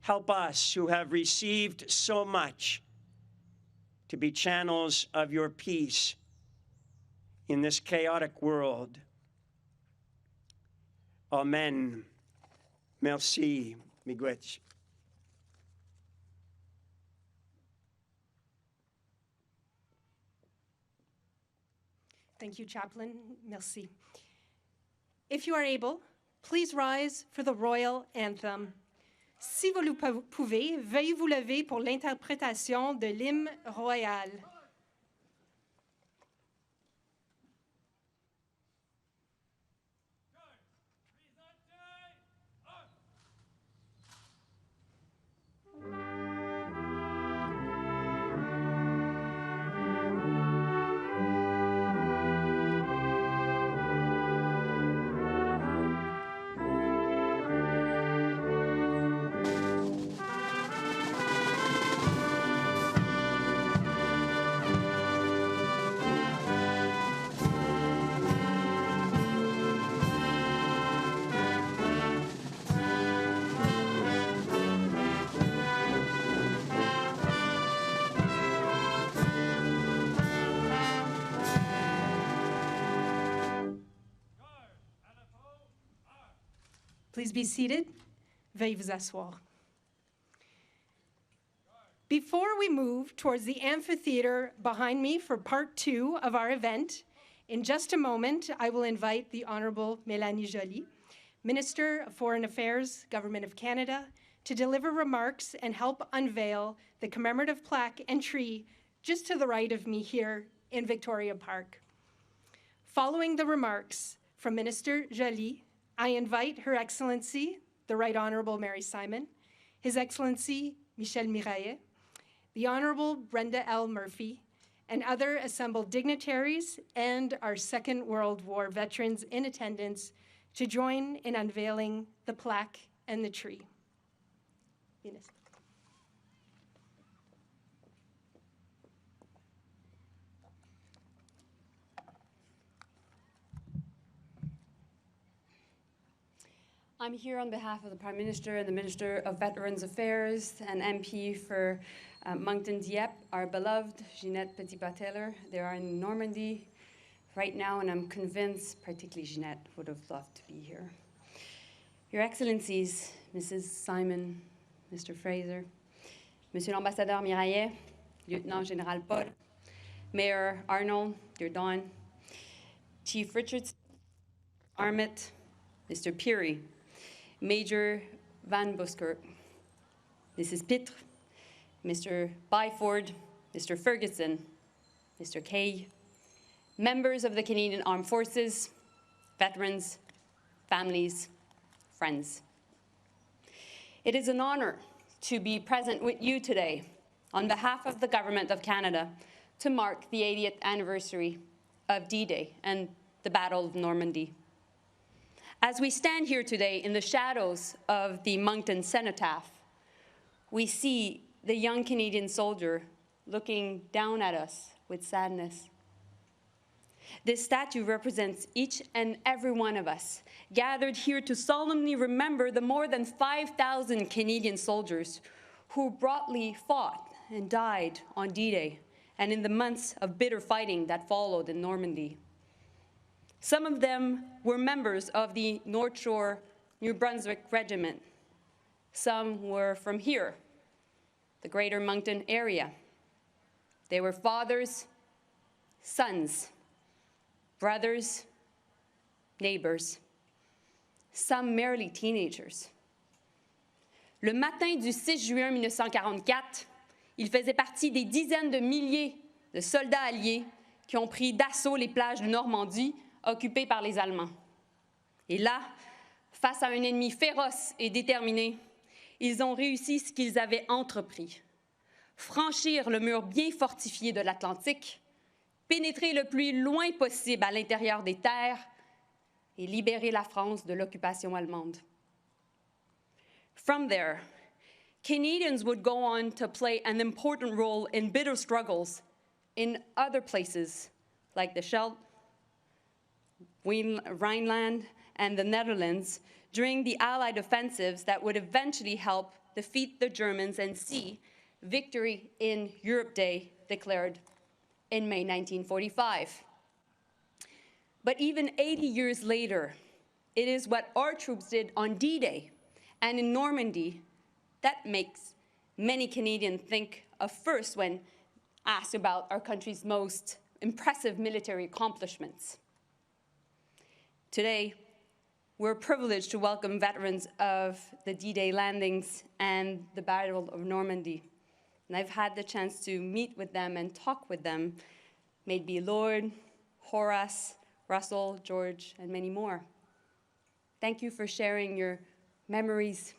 Help us who have received so much to be channels of your peace in this chaotic world. Amen. Merci, miigwech. Thank you, Chaplain. Merci. If you are able, please rise for the royal anthem. Si vous le pouvez, veuillez vous lever pour l'interprétation de l'hymne royal. Please be seated. Veuillez vous asseoir. Before we move towards the amphitheater behind me for part 2 of our event, in just a moment, I will invite the Honorable Mélanie Joly, Minister of Foreign Affairs, Government of Canada, to deliver remarks and help unveil the commemorative plaque and tree just to the right of me here in Victoria Park. Following the remarks from Minister Joly, I invite Her Excellency, the Right Honourable Mary Simon, His Excellency Michel Miraillet, the Honourable Brenda L. Murphy, and other assembled dignitaries and our Second World War veterans in attendance to join in unveiling the plaque and the tree. Ines. I'm here on behalf of the Prime Minister and the Minister of Veterans Affairs and MP for Moncton Dieppe, our beloved Ginette Petit-Bateller. They are in Normandy right now, and I'm convinced, particularly Ginette, would have loved to be here. Your Excellencies, Mrs. Simon, Mr. Fraser, Monsieur l'Ambassadeur Miraillet, Lieutenant General Paul, Mayor Arnold, dear Don, Chief Richards, Armit, Mr. Peary, Major Van Buskirk, Mrs. Pitre, Mr. Byford, Mr. Ferguson, Mr. Kay, members of the Canadian Armed Forces, veterans, families, friends. It is an honor to be present with you today on behalf of the Government of Canada to mark the 80th anniversary of D-Day and the Battle of Normandy. As we stand here today in the shadows of the Moncton cenotaph, we see the young Canadian soldier looking down at us with sadness. This statue represents each and every one of us, gathered here to solemnly remember the more than 5,000 Canadian soldiers who bravely fought and died on D-Day and in the months of bitter fighting that followed in Normandy. Some of them were members of the North Shore Nouveau-Brunswick Regiment. Some were from here, the greater Moncton area. They were fathers, sons, brothers, neighbors, some merely teenagers. Le matin du 6 juin 1944, il faisait partie des dizaines de milliers de soldats alliés qui ont pris d'assaut les plages de Normandie occupées par les Allemands. Et là, face à un ennemi féroce et déterminé, ils ont réussi ce qu'ils avaient entrepris. Franchir le mur bien fortifié de l'Atlantique, pénétrer le plus loin possible à l'intérieur des terres et libérer la France de l'occupation allemande. From there, Canadians would go on to play an important role in bitter struggles in other places like the Scheldt, Rhineland, and the Netherlands during the Allied offensives that would eventually help defeat the Germans and see victory in Europe Day declared in May 1945. But even 80 years later, it is what our troops did on D-Day and in Normandy that makes many Canadians think of first when asked about our country's most impressive military accomplishments. Today, we're privileged to welcome veterans of the D-Day landings and the Battle of Normandy. And I've had the chance to meet with them and talk with them, may it be Lord, Horace, Russell, George, and many more. Thank you for sharing your memories.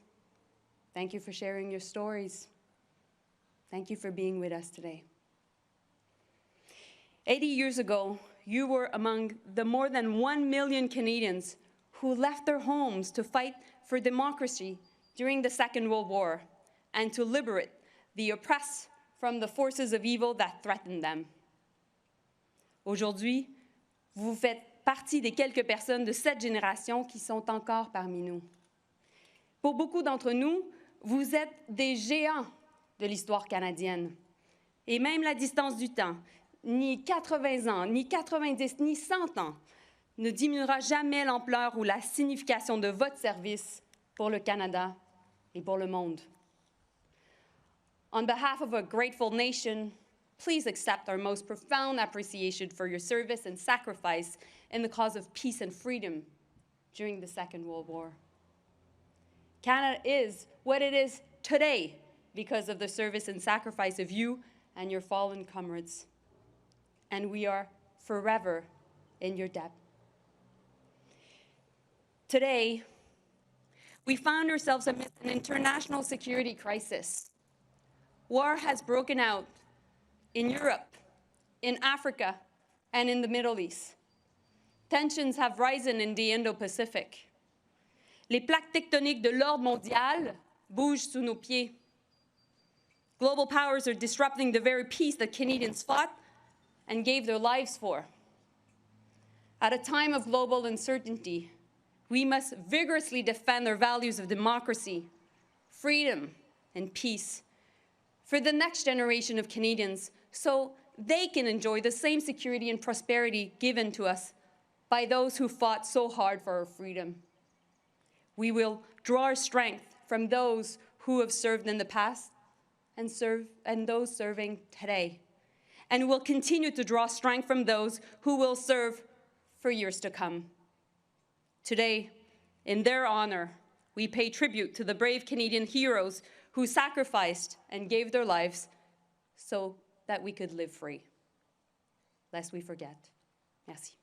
Thank you for sharing your stories. Thank you for being with us today. 80 years ago, you were among the more than 1 million Canadians who left their homes to fight for democracy during the Second World War and to liberate the oppressed from the forces of evil that threatened them. Aujourd'hui, vous faites partie des quelques personnes de cette génération qui sont encore parmi nous. Pour beaucoup d'entre nous, vous êtes des géants de l'histoire canadienne. Et même la distance du temps, ni 80 ans, ni 90, ni 100 ans, ne diminuera jamais l'ampleur ou la signification de votre service pour le Canada et pour le monde. On behalf of a grateful nation, please accept our most profound appreciation for your service and sacrifice in the cause of peace and freedom during the Second World War. Canada is what it is today because of the service and sacrifice of you and your fallen comrades. And we are forever in your debt. Today, we found ourselves amidst an international security crisis. War has broken out in Europe, in Africa, and in the Middle East. Tensions have risen in the Indo-Pacific. Les plaques tectoniques de l'ordre mondial bougent sous nos pieds. Global powers are disrupting the very peace that Canadians fought and gave their lives for. At a time of global uncertainty, we must vigorously defend our values of democracy, freedom, and peace for the next generation of Canadians so they can enjoy the same security and prosperity given to us by those who fought so hard for our freedom. We will draw our strength from those who have served in the past and those serving today. And will continue to draw strength from those who will serve for years to come. Today, in their honor, we pay tribute to the brave Canadian heroes who sacrificed and gave their lives so that we could live free. Lest we forget. Merci.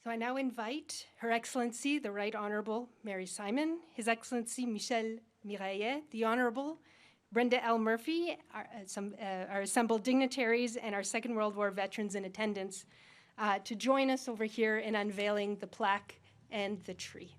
So I now invite Her Excellency, the Right Honourable Mary Simon, His Excellency Michel Miraillet, the Honourable Brenda L. Murphy, our assembled dignitaries, and our Second World War veterans in attendance to join us over here in unveiling the plaque and the tree.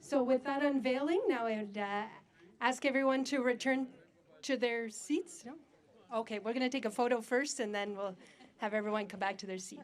So with that unveiling, now I would ask everyone to return to their seats. No? Okay, we're going to take a photo first, and then we'll have everyone come back to their seat.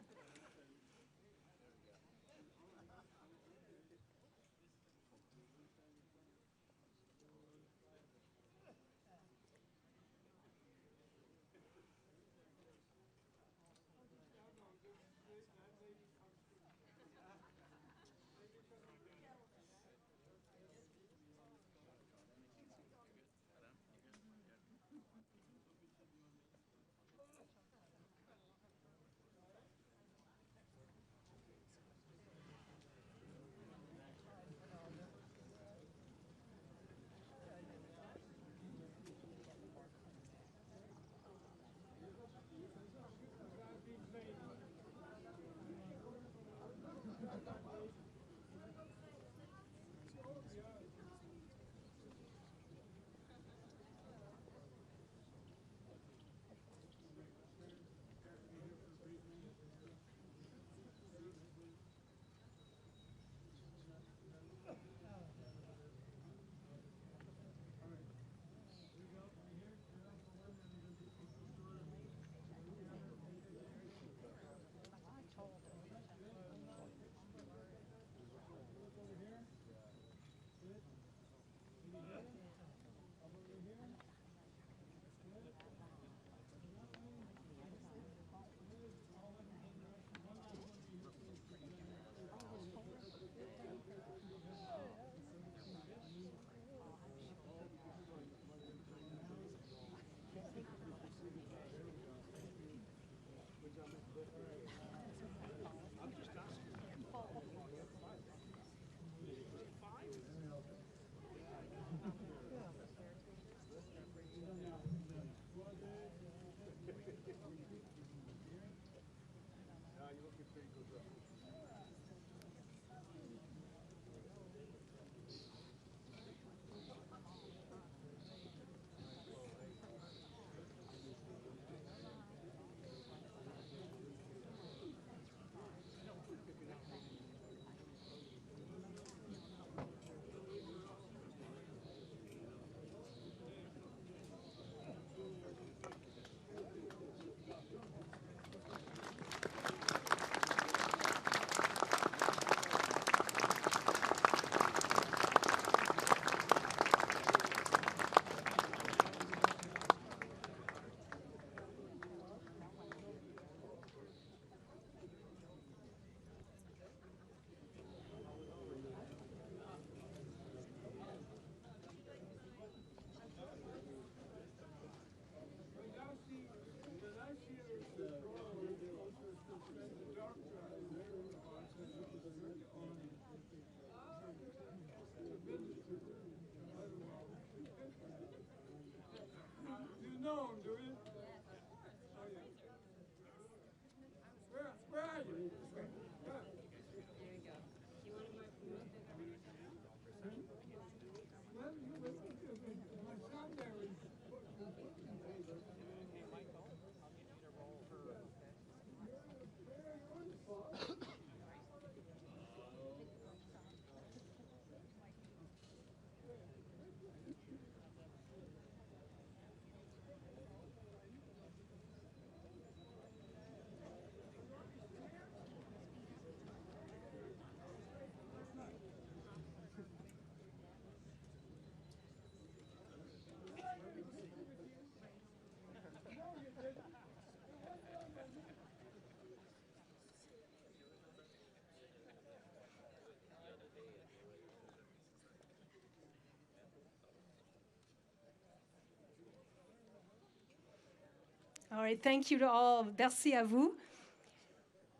All right, thank you to all. Merci à vous.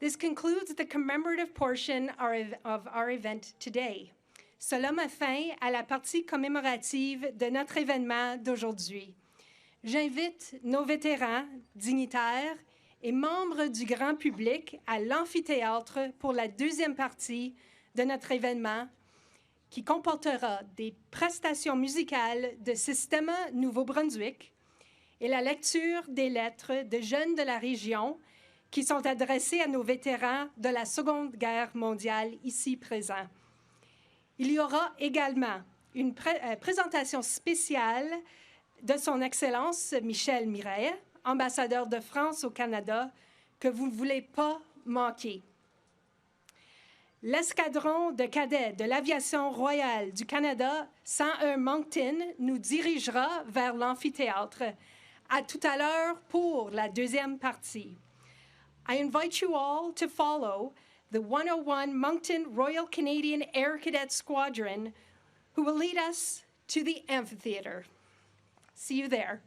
This concludes the commemorative portion of our event today. Cela met fin à la partie commémorative de notre événement d'aujourd'hui. J'invite nos vétérans, dignitaires et membres du grand public à l'amphithéâtre pour la deuxième partie de notre événement qui comportera des prestations musicales de Système Nouveau-Brunswick et la lecture des lettres de jeunes de la région qui sont adressées à nos vétérans de la Seconde Guerre mondiale ici présents. Il y aura également une présentation spéciale de son Excellence Michel Mireille, ambassadeur de France au Canada, que vous ne voulez pas manquer. L'escadron de cadets de l'Aviation royale du Canada 101 Moncton nous dirigera vers l'amphithéâtre. À tout à l'heure pour la deuxième partie. I invite you all to follow the 101 Moncton Royal Canadian Air Cadet Squadron, who will lead us to the amphitheater. See you there.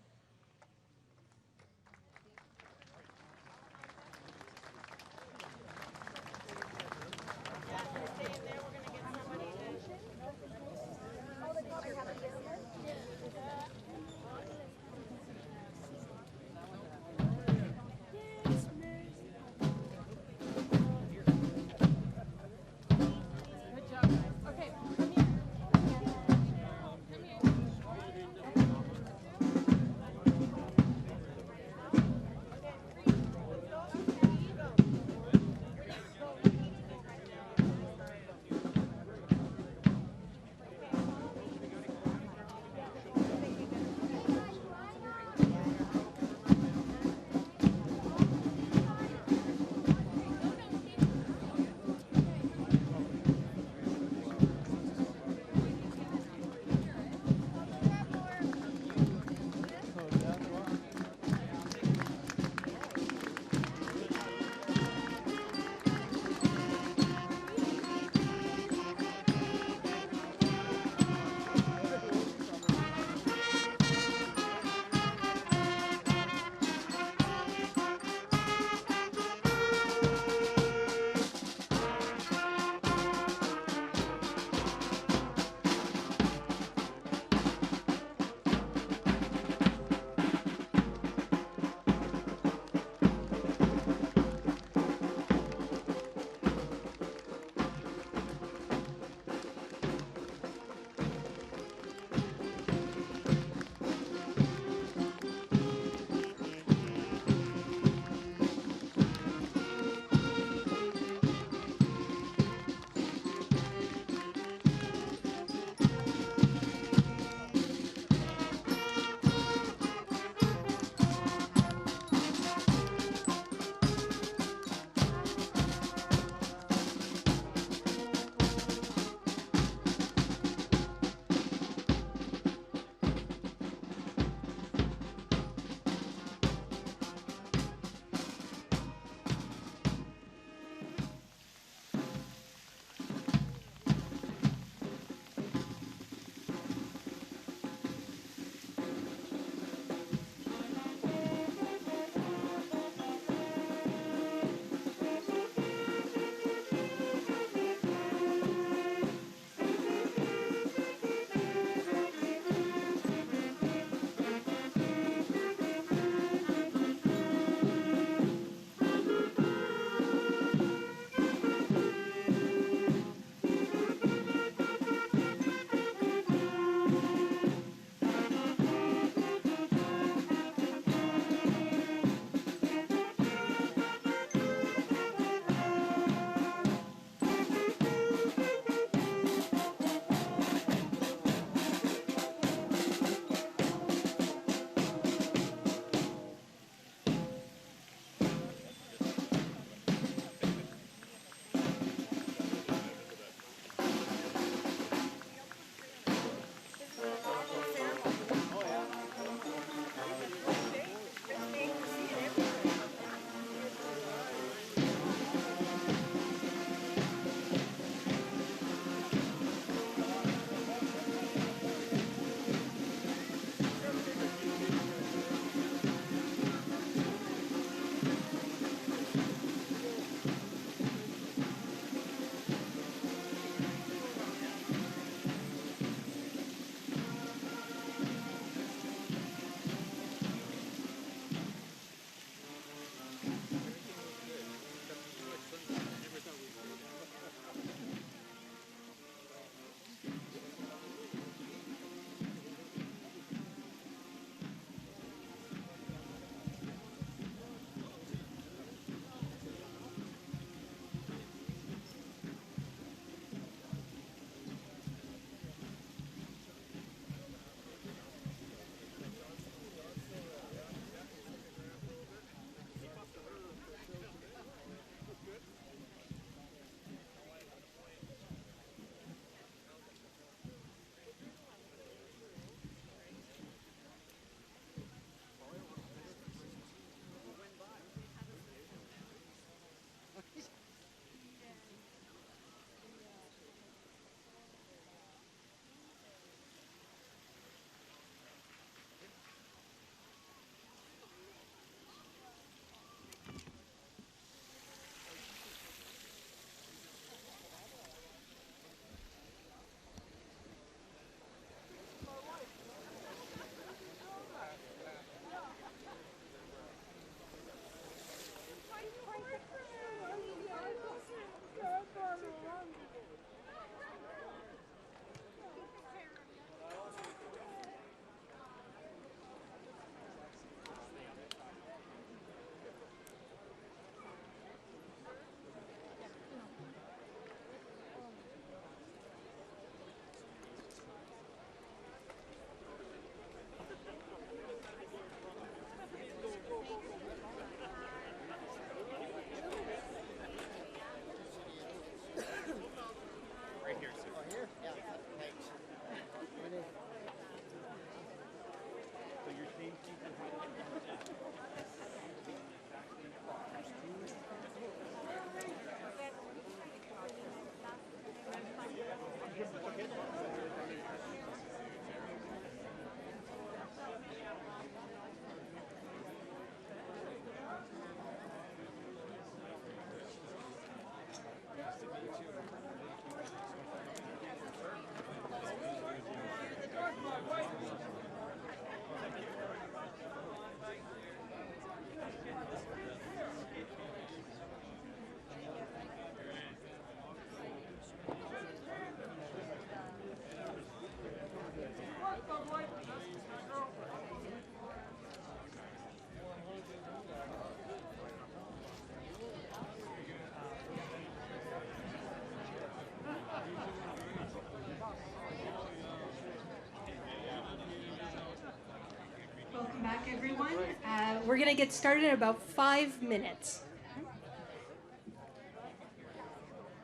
everyone. We're going to get started in about 5 minutes.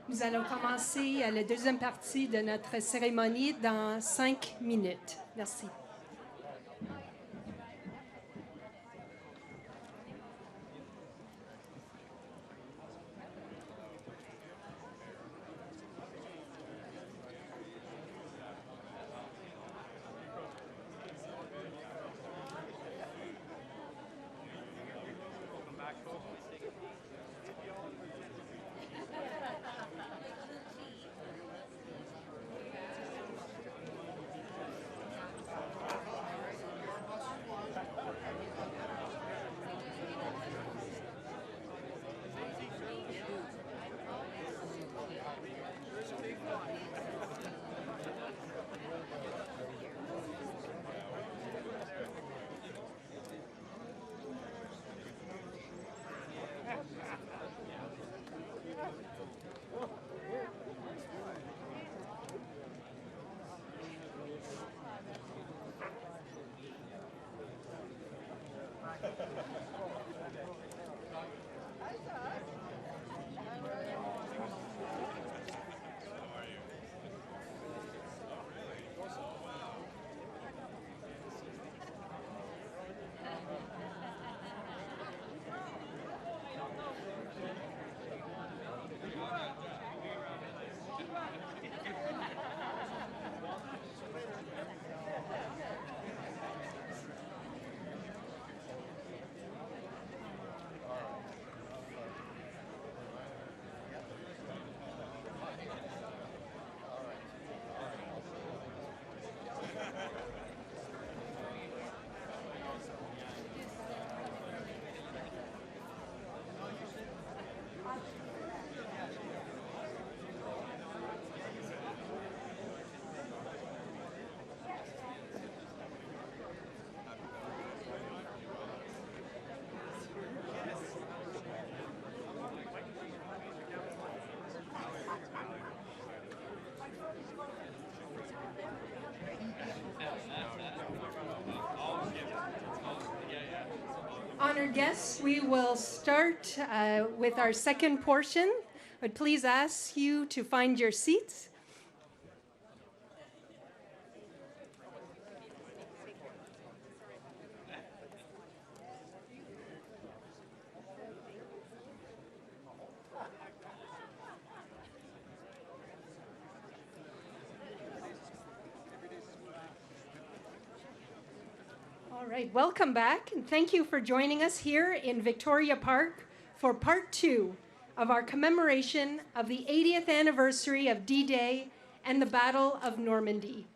Nous allons commencer la deuxième partie de notre cérémonie dans 5 minutes. Merci. Honored guests, we will start with our second portion. I'd please ask you to find your seats. All right, welcome back, and thank you for joining us here in Victoria Park for part 2 of our commemoration of the 80th anniversary of D-Day and the Battle of Normandy.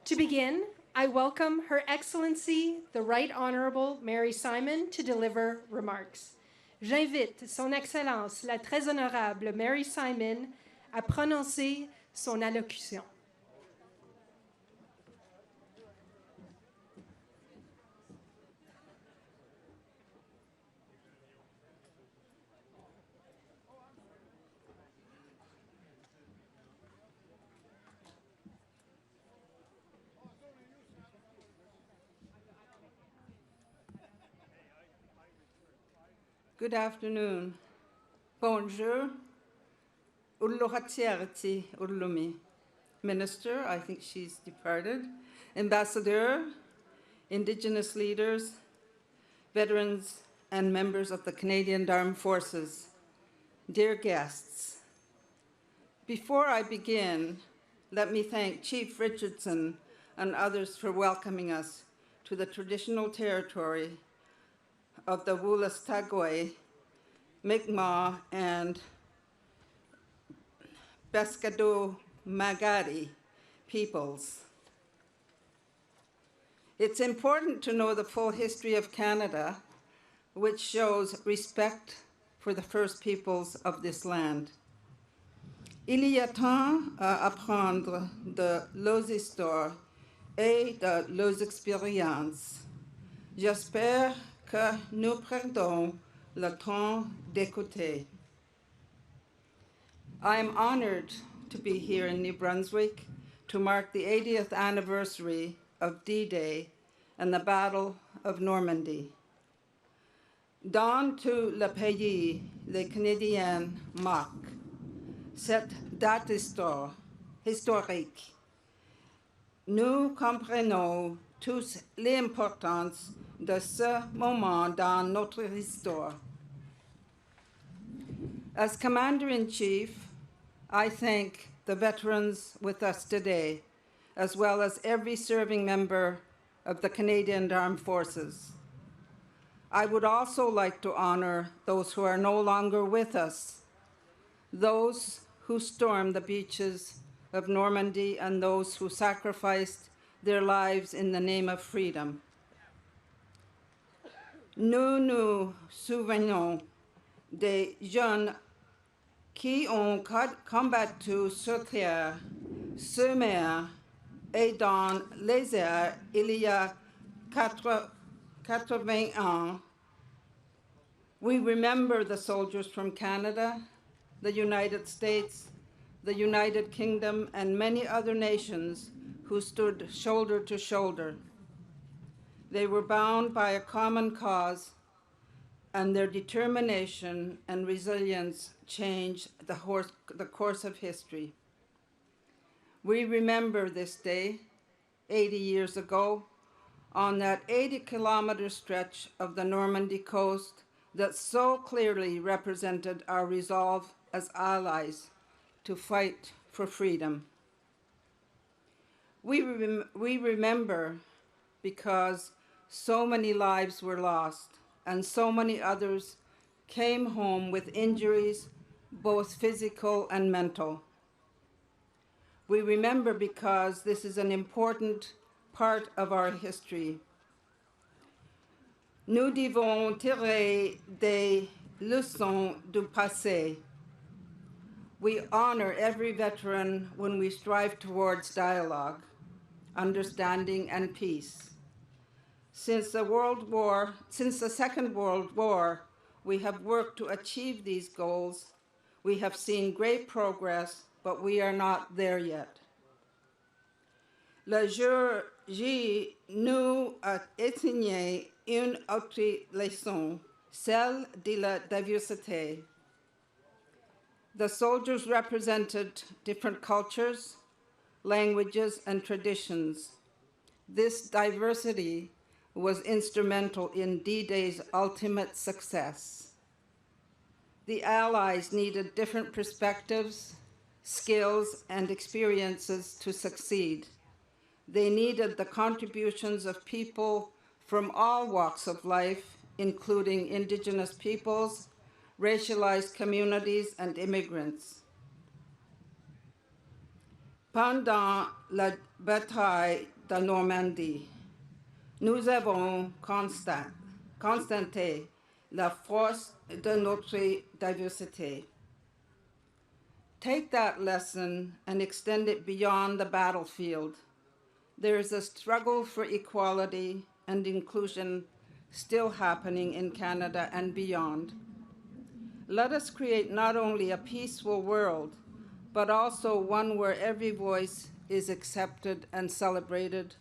To begin, I welcome Her Excellency, the Right Honorable Mary Simon, to deliver remarks. J'invite Son Excellence, la Très Honorable Mary Simon, à prononcer son allocution. Good afternoon. Bonjour. Ullohatiarti Urlumi. Minister, I think she's departed. Ambassador, Indigenous leaders, veterans, and members of the Canadian Armed Forces. Dear guests, before I begin, let me thank Chief Richardson and others for welcoming us to the traditional territory of the Wolastoqey, Mi'kmaq, and Beskodo-Magadi peoples. It's important to know the full history of Canada, which shows respect for the First Peoples of this land. Il y a tant à apprendre de leurs histoires et de leurs expériences. J'espère que nous perdons le temps d'écouter. I am honored to be here in New Brunswick to mark the 80th anniversary of D-Day and the Battle of Normandy. Dans tout le pays, les Canadiens marquent cette date historique. Nous comprenons tous l'importance de ce moment dans notre histoire. As Commander-in-Chief, I thank the veterans with us today, as well as every serving member of the Canadian Armed Forces. I would also like to honor those who are no longer with us, those who stormed the beaches of Normandy and those who sacrificed their lives in the name of freedom. Nous nous souvenons des jeunes qui ont combattu sur terre, sur mer et dans les airs il y a 80 ans. We remember the soldiers from Canada, the United States, the United Kingdom, and many other nations who stood shoulder to shoulder. They were bound by a common cause, and their determination and resilience changed the course of history. We remember this day, 80 years ago, on that 80-kilometer stretch of the Normandy coast that so clearly represented our resolve as allies to fight for freedom. We remember because so many lives were lost and so many others came home with injuries, both physical and mental. We remember because this is an important part of our history. Nous devons tirer des leçons du passé. We honor every veteran when we strive towards dialogue, understanding, and peace. Since the Second World War, we have worked to achieve these goals. We have seen great progress, but we are not there yet. Le jour J nous a enseigné une autre leçon, celle de la diversité. The soldiers represented different cultures, languages, and traditions. This diversity was instrumental in D-Day's ultimate success. The Allies needed different perspectives, skills, and experiences to succeed. They needed the contributions of people from all walks of life, including Indigenous peoples, racialized communities, and immigrants. Pendant la bataille de Normandie, nous avons constaté la force de notre diversité. Take that lesson and extend it beyond the battlefield. There is a struggle for equality and inclusion still happening in Canada and beyond. Let us create not only a peaceful world, but also one where every voice is accepted and celebrated,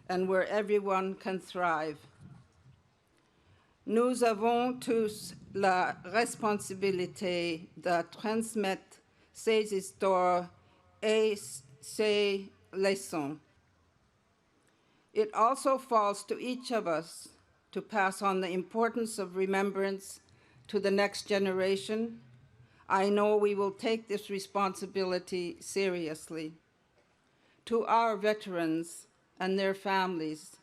and where everyone can thrive. Nous avons tous la responsabilité de transmettre ces histoires et ces leçons. It also falls to each of us to pass on the importance of remembrance to the next generation. I know we will take this responsibility seriously. To our veterans and their families,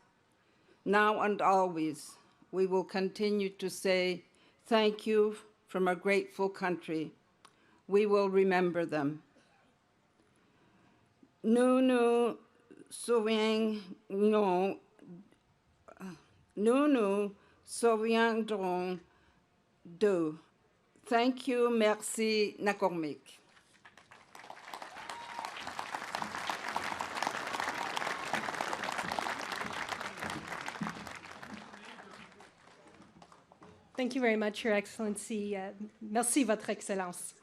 now and always, we will continue to say thank you from a grateful country. We will remember them. Nous nous souviendrons d'eux. Thank you, merci, Nakormik. Thank you very much, Your Excellency. Merci, Votre Excellence.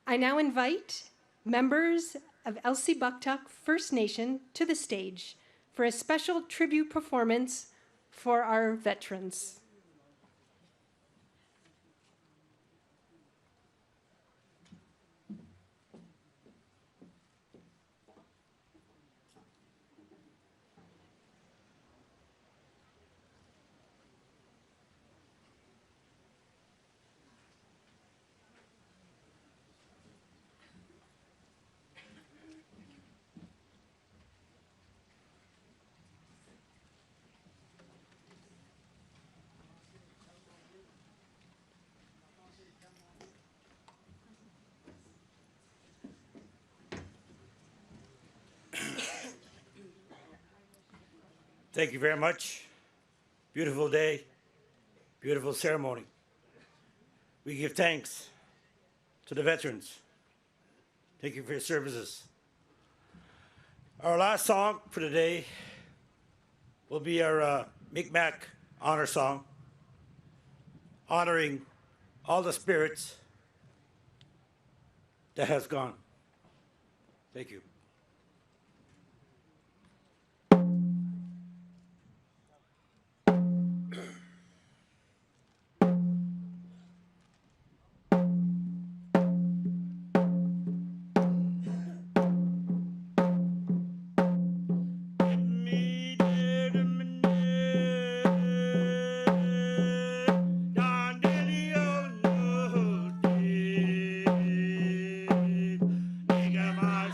I now invite members of Elsipogtog First Nation to the stage for a special tribute performance for our veterans. Thank you very much. Beautiful day, beautiful ceremony. We give thanks to the veterans. Thank you for your services. Our last song for the day will be our Mi'kmaq honor song, honoring all the spirits that has gone. Thank you. Nigga, my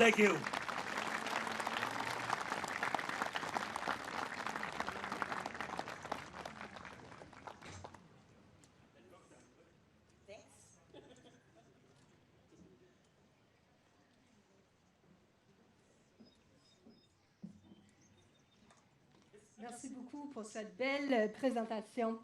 Thank you. Merci beaucoup pour cette belle présentation.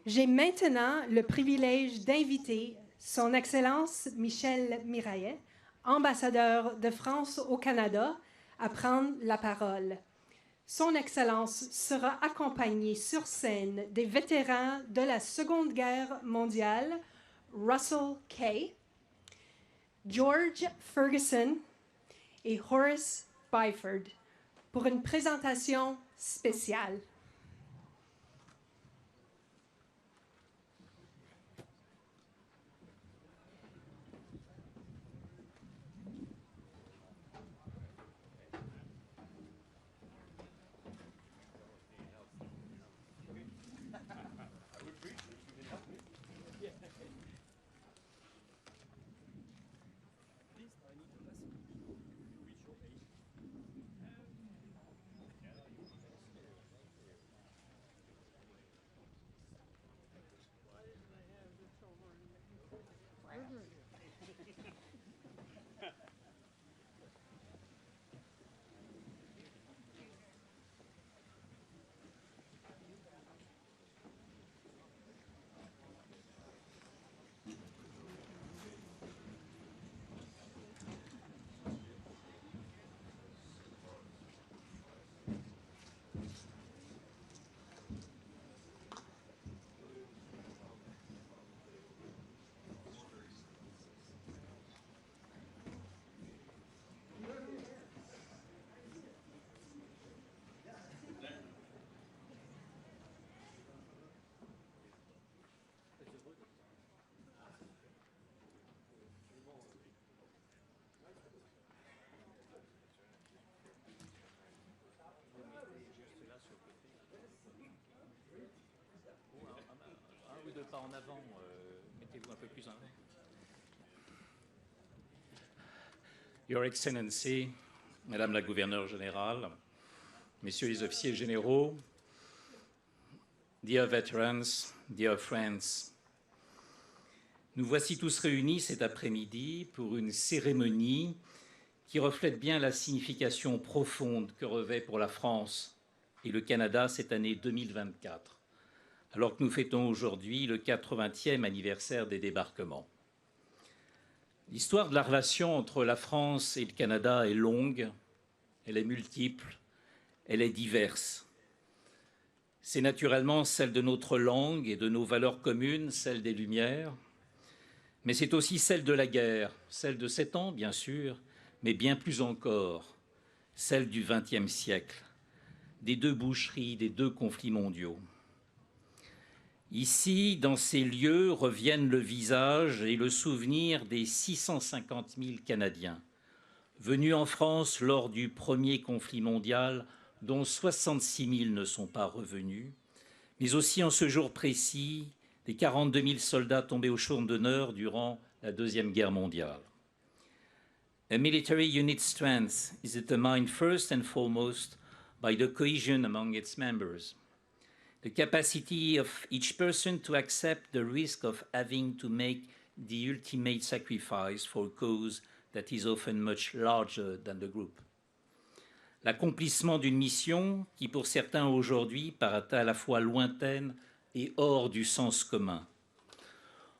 J'ai maintenant le privilège d'inviter Son Excellence Michel Miraillet, ambassadeur de France au Canada, à prendre la parole. Son Excellence sera accompagné sur scène des vétérans de la Seconde Guerre mondiale, Russell Kay, George Ferguson et Horace Byford, pour une présentation spéciale. Pas en avant, mettez-vous un peu plus en avant. Your Excellency, Madame la Gouverneure Générale, Messieurs les officiers généraux, dear veterans, dear friends, nous voici tous réunis cet après-midi pour une cérémonie qui reflète bien la signification profonde que revêt pour la France et le Canada cette année 2024. Alors que nous fêtons aujourd'hui le 80e anniversaire des débarquements. L'histoire de la relation entre la France et le Canada est longue, elle est multiple, elle est diverse. C'est naturellement celle de notre langue et de nos valeurs communes, celle des Lumières, mais c'est aussi celle de la guerre, celle de 7 ans, bien sûr, mais bien plus encore, celle du XXe siècle, des deux boucheries, des deux conflits mondiaux. Ici, dans ces lieux, reviennent le visage et le souvenir des 650 000 Canadiens venus en France lors du premier conflit mondial, dont 66 000 ne sont pas revenus, mais aussi en ce jour précis des 42 000 soldats tombés au champ d'honneur durant la Deuxième Guerre mondiale. A military unit's strength is determined first and foremost by the cohesion among its members. The capacity of each person to accept the risk of having to make the ultimate sacrifice for a cause that is often much larger than the group. L'accomplissement d'une mission qui, pour certains aujourd'hui, paraît à la fois lointaine et hors du sens commun.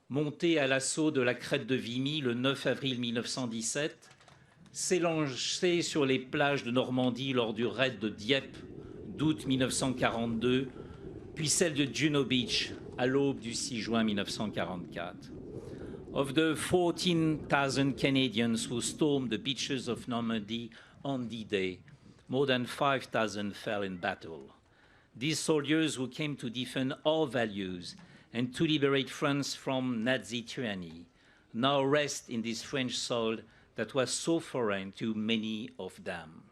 Monté à l'assaut de la crête de Vimy le 9 avril 1917, s'élancer sur les plages de Normandie lors du raid de Dieppe d'août 1942, puis celle de Juno Beach à l'aube du 6 juin 1944. Of the 14,000 Canadians who stormed the beaches of Normandy on D-Day, more than 5,000 fell in battle. These soldiers who came to defend our values and to liberate France from Nazi tyranny now rest in this French soil that was so foreign to many of them.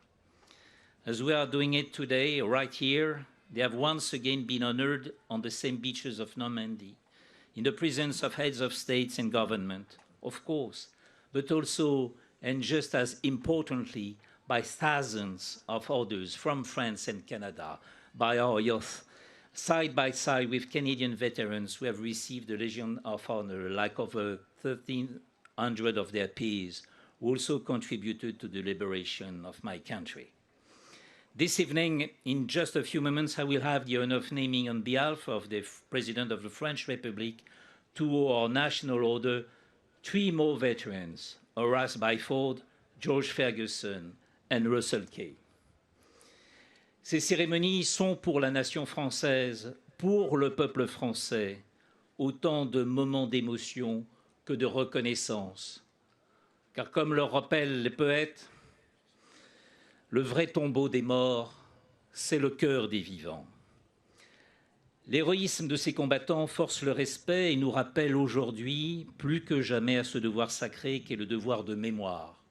As we are doing it today, right here, they have once again been honored on the same beaches of Normandy, in the presence of heads of states and government, of course, but also and just as importantly, by thousands of others from France and Canada, by our youth, side by side with Canadian veterans who have received the Legion of Honor, like over 1,300 of their peers, who also contributed to the liberation of my country. This evening, in just a few moments, I will have the honor of naming on behalf of the President of the French Republic to our National Order 3 more veterans, Horace Byford, George Ferguson, and Russell Kay. Ces cérémonies sont pour la nation française, pour le peuple français, autant de moments d'émotion que de reconnaissance. Car comme le rappellent les poètes, le vrai tombeau des morts, c'est le cœur des vivants. L'héroïsme de ces combattants force le respect et nous rappelle aujourd'hui, plus que jamais, à ce devoir sacré qu'est le devoir de mémoire.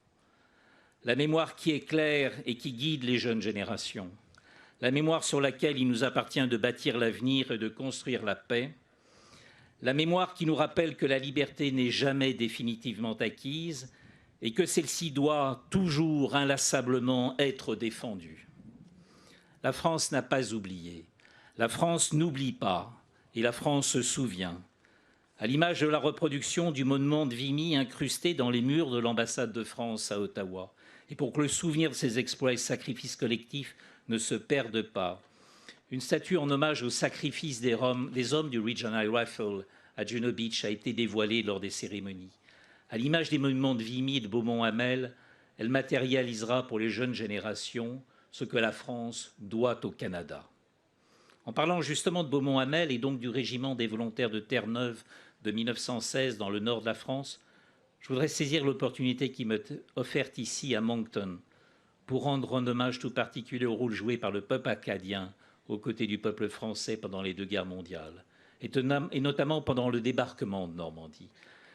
La mémoire qui éclaire et qui guide les jeunes générations. La mémoire sur laquelle il nous appartient de bâtir l'avenir et de construire la paix. La mémoire qui nous rappelle que la liberté n'est jamais définitivement acquise et que celle-ci doit toujours inlassablement être défendue. La France n'a pas oublié. La France n'oublie pas et la France se souvient. À l'image de la reproduction du monument de Vimy incrusté dans les murs de l'ambassade de France à Ottawa. Et pour que le souvenir de ces exploits et sacrifices collectifs ne se perde pas, une statue en hommage au sacrifice des hommes du Regional Rifle à Juno Beach a été dévoilée lors des cérémonies. À l'image des monuments de Vimy et de Beaumont-Hamel, elle matérialisera pour les jeunes générations ce que la France doit au Canada. En parlant justement de Beaumont-Hamel et donc du régiment des volontaires de Terre-Neuve de 1916 dans le nord de la France, je voudrais saisir l'opportunité qui m'est offerte ici à Moncton pour rendre un hommage tout particulier au rôle joué par le peuple acadien aux côtés du peuple français pendant les 2 guerres mondiales, et notamment pendant le débarquement de Normandie.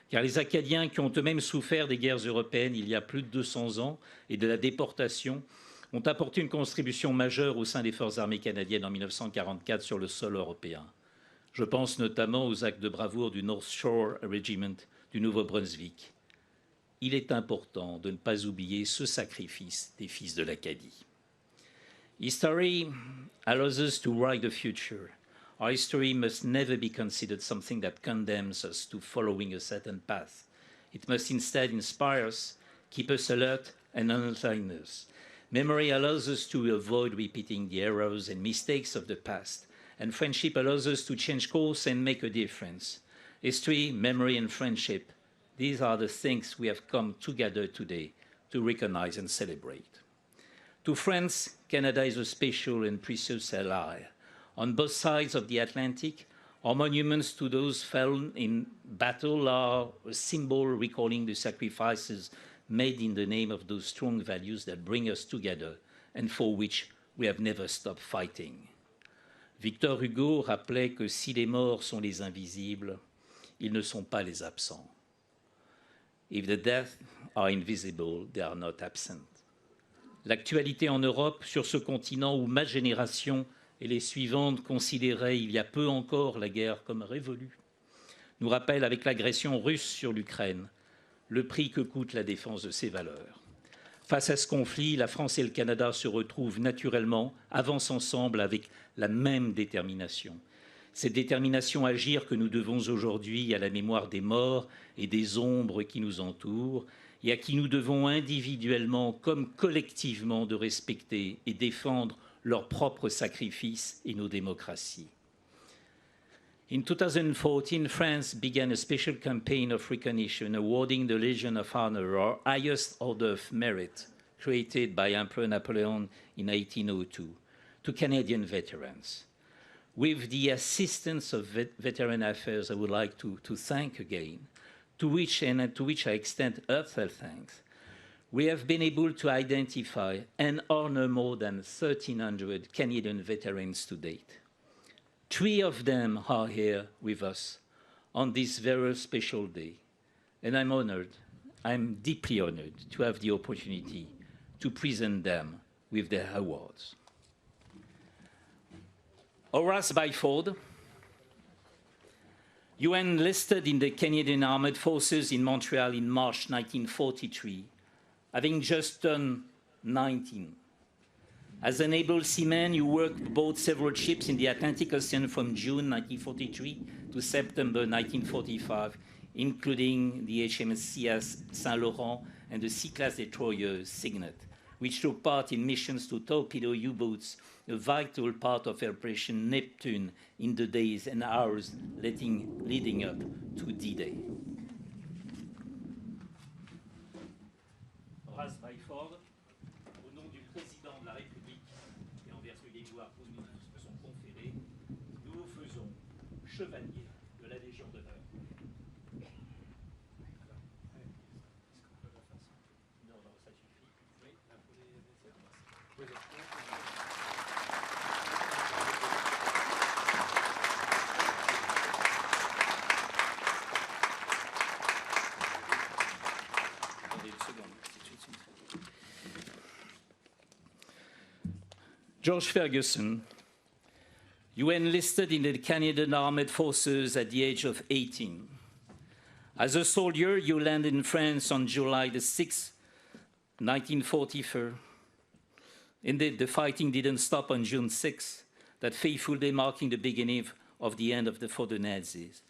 Car les Acadiens qui ont eux-mêmes souffert des guerres européennes il y a plus de 200 ans et de la déportation ont apporté une contribution majeure au sein des forces armées canadiennes en 1944 sur le sol européen. Je pense notamment aux actes de bravoure du North Shore Regiment du Nouveau-Brunswick. Il est important de ne pas oublier ce sacrifice des fils de l'Acadie. History allows us to write the future. Our history must never be considered something that condemns us to following a certain path. It must instead inspire us, keep us alert, and enlighten us. Memory allows us to avoid repeating the errors and mistakes of the past, and friendship allows us to change course and make a difference. History, memory, and friendship, these are the things we have come together today to recognize and celebrate. To France, Canada is a special and precious ally. On both sides of the Atlantic, our monuments to those fallen in battle are a symbol recalling the sacrifices made in the name of those strong values that bring us together and for which we have never stopped fighting. Victor Hugo rappelait que si les morts sont les invisibles, ils ne sont pas les absents. If the dead are invisible, they are not absent. L'actualité en Europe, sur ce continent où ma génération et les suivantes considéraient il y a peu encore la guerre comme révolue, nous rappelle avec l'agression russe sur l'Ukraine le prix que coûte la défense de ses valeurs. Face à ce conflit, la France et le Canada se retrouvent naturellement, avancent ensemble avec la même détermination. Cette détermination à agir que nous devons aujourd'hui à la mémoire des morts et des ombres qui nous entourent et à qui nous devons individuellement comme collectivement de respecter et défendre leurs propres sacrifices et nos démocraties. In 2014, France began a special campaign of recognition awarding the Legion of Honor, our highest order of merit, created by Emperor Napoleon in 1802, to Canadian veterans. With the assistance of Veteran Affairs, I would like to thank again, to which I extend heartfelt thanks. We have been able to identify and honor more than 1,300 Canadian veterans to date. 3 of them are here with us on this very special day, and I'm deeply honored to have the opportunity to present them with their awards. Horace Byford, you enlisted in the Canadian Armed Forces in Montreal in March 1943 having just turned 19. As an able seaman, you worked aboard several ships in the Atlantic Ocean from June 1943 to September 1945, including the HMS Saint-Laurent and the C-class destroyer Signet, which took part in missions to torpedo U-boats, a vital part of Operation Neptune in the days and hours leading up to D-Day. Horace Byford, au nom du président de la République et en vertu des pouvoirs qui nous sont conférés, nous vous faisons chevalier de la Légion d'honneur. George Ferguson, you enlisted in the Canadian Armed Forces at the age of 18. As a soldier, you landed in France on July the 6th, 1944. Indeed, the fighting didn't stop on June 6th, that fateful day marking the beginning of the end for the Nazis.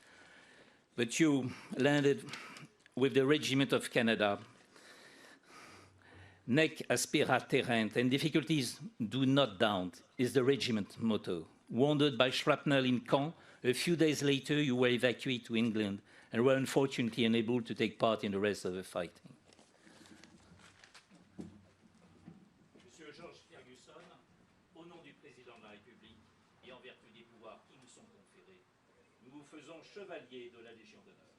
But you landed with the Regiment of Canada, Nec aspirat terrent, and difficulties do not daunt, is the regiment motto. Wounded by shrapnel in Caen, a few days later you were evacuated to England and were unfortunately unable to take part in the rest of the fighting. Monsieur George Ferguson, au nom du président de la République et en vertu des pouvoirs qui nous sont conférés, nous vous faisons chevalier de la Légion d'honneur.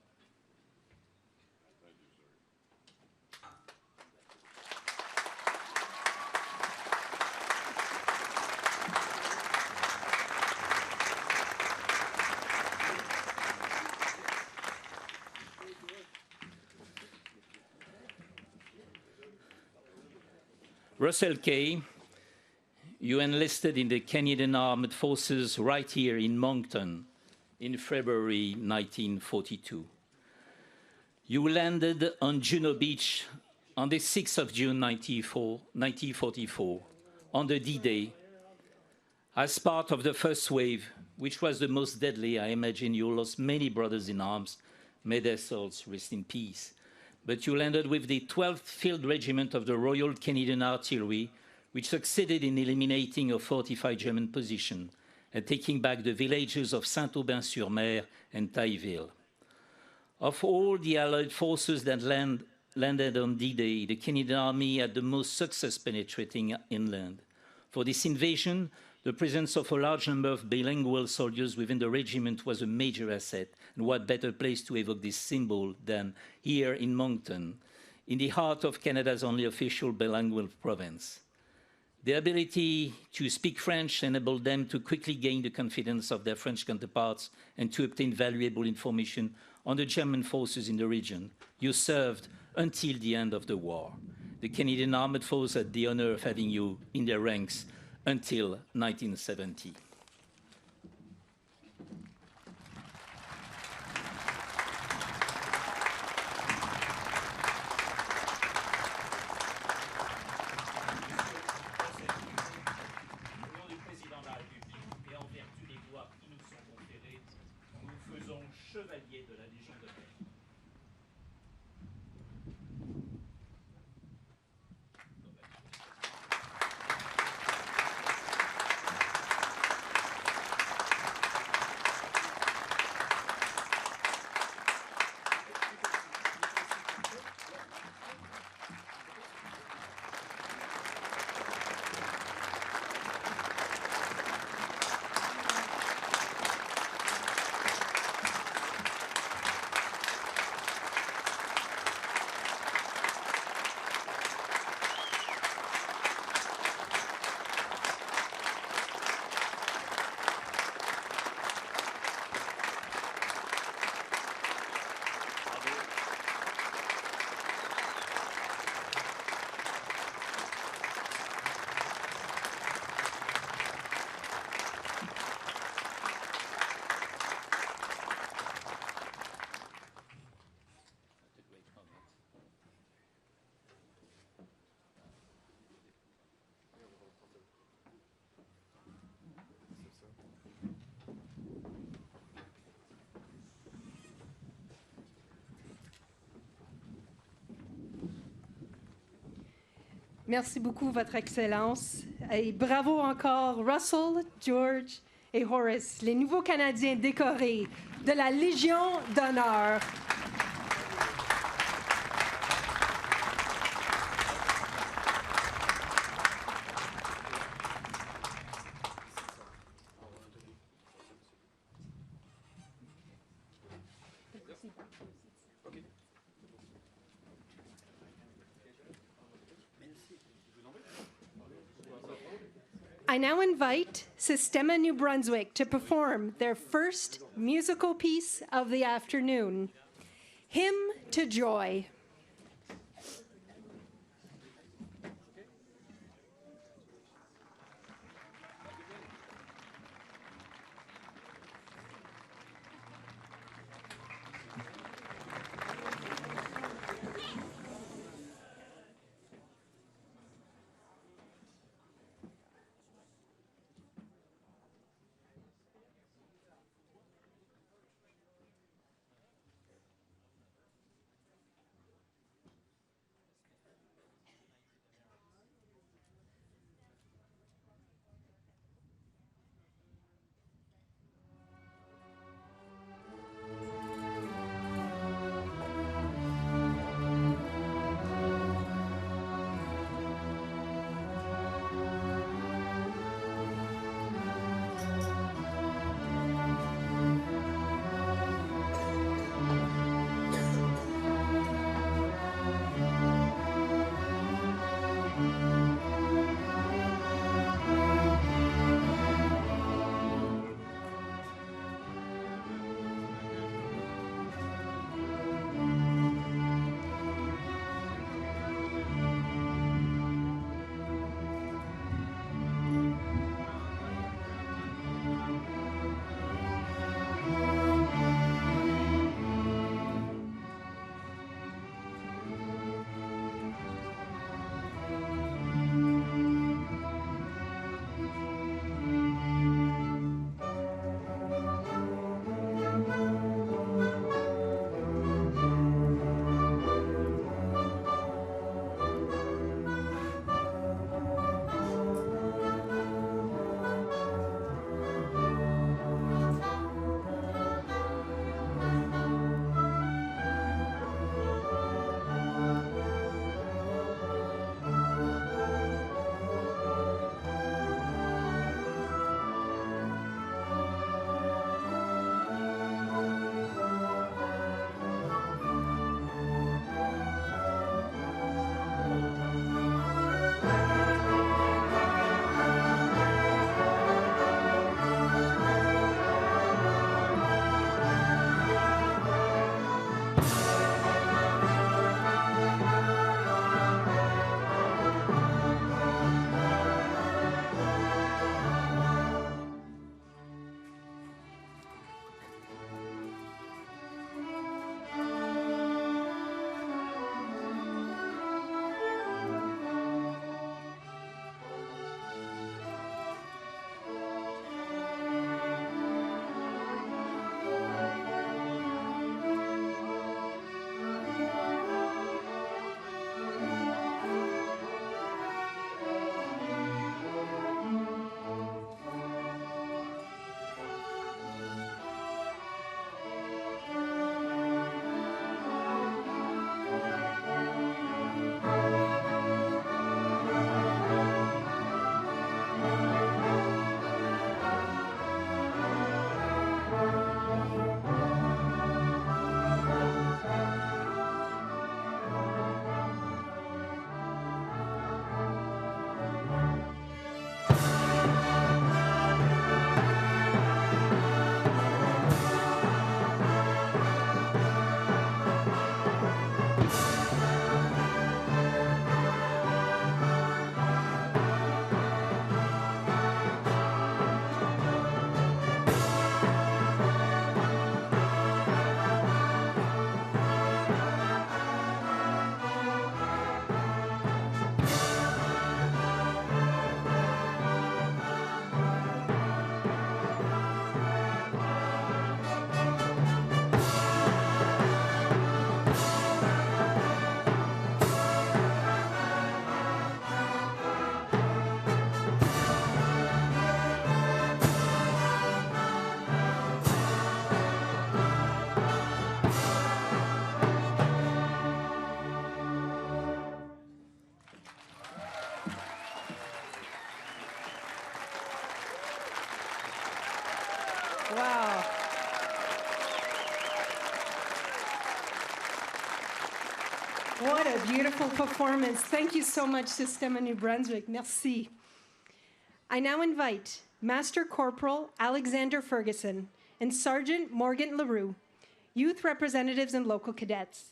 Russell Kay, you enlisted in the Canadian Armed Forces right here in Moncton in February 1942. You landed on Juno Beach on the 6th of June 1944, on the D-Day, as part of the first wave, which was the most deadly. I imagine you lost many brothers in arms. May their souls rest in peace. But you landed with the 12th Field Regiment of the Royal Canadian Artillery, which succeeded in eliminating a fortified German position and taking back the villages of Saint-Aubin-sur-Mer and Tailleville. Of all the Allied forces that landed on D-Day, the Canadian Army had the most success penetrating inland. For this invasion, the presence of a large number of bilingual soldiers within the regiment was a major asset, and what better place to evoke this symbol than here in Moncton, in the heart of Canada's only official bilingual province. The ability to speak French enabled them to quickly gain the confidence of their French counterparts and to obtain valuable information on the German forces in the region. You served until the end of the war. The Canadian Armed Forces had the honor of having you in their ranks until 1970. Chevalier de la Légion d'honneur. Merci beaucoup, Votre Excellence. Et bravo encore, Russell, George et Horace, les nouveaux Canadiens décorés de la Légion d'honneur. I now invite Sistema Nouveau-Brunswick to perform their first musical piece of the afternoon, Hymn to Joy. What a beautiful performance. Thank you so much, Système Nouveau-Brunswick. Merci. I now invite Master Corporal Alexander Ferguson and Sergeant Morgan LaRue, youth representatives and local cadets.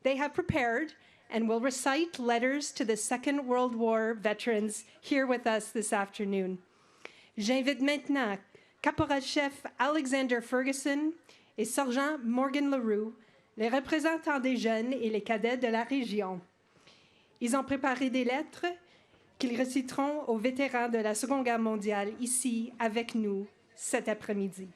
They have prepared and will recite letters to the Second World War veterans here with us this afternoon. J'invite maintenant Caporal-Chef Alexander Ferguson et Sergent Morgan LaRue, les représentants des jeunes et les cadets de la région. Ils ont préparé des lettres qu'ils réciteront aux vétérans de la Seconde Guerre mondiale ici avec nous cet après-midi.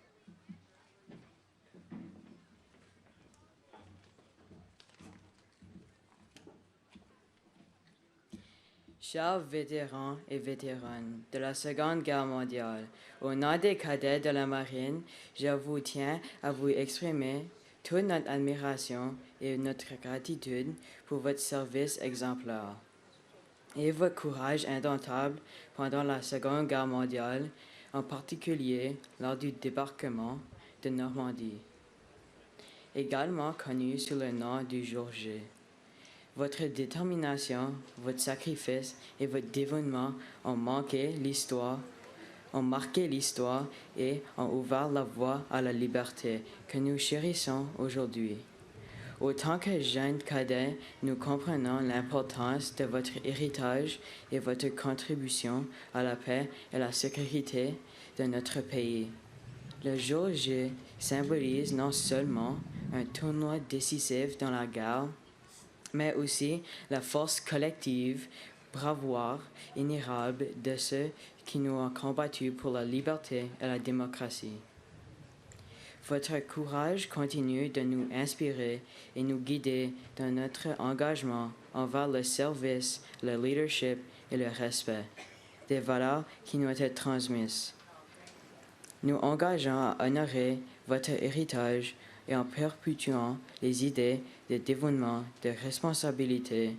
Chers vétérans et vétéranes de la Seconde Guerre mondiale, au nom des cadets de la marine, je vous tiens à vous exprimer toute notre admiration et notre gratitude pour votre service exemplaire et votre courage indomptable pendant la Seconde Guerre mondiale, en particulier lors du débarquement de Normandie, également connu sous le nom du jour J. Votre détermination, votre sacrifice et votre dévouement ont marqué l'histoire et ont ouvert la voie à la liberté que nous chérissons aujourd'hui. Autant que jeunes cadets, nous comprenons l'importance de votre héritage et votre contribution à la paix et la sécurité de notre pays. Le jour J symbolise non seulement un tournoi décisif dans la guerre, mais aussi la force collective, bravoure inérable de ceux qui nous ont combattus pour la liberté et la démocratie. Votre courage continue de nous inspirer et nous guider dans notre engagement envers le service, le leadership et le respect, des valeurs qui nous étaient transmises. Nous engageons à honorer votre héritage et en perpétuant les idées de dévouement, de responsabilité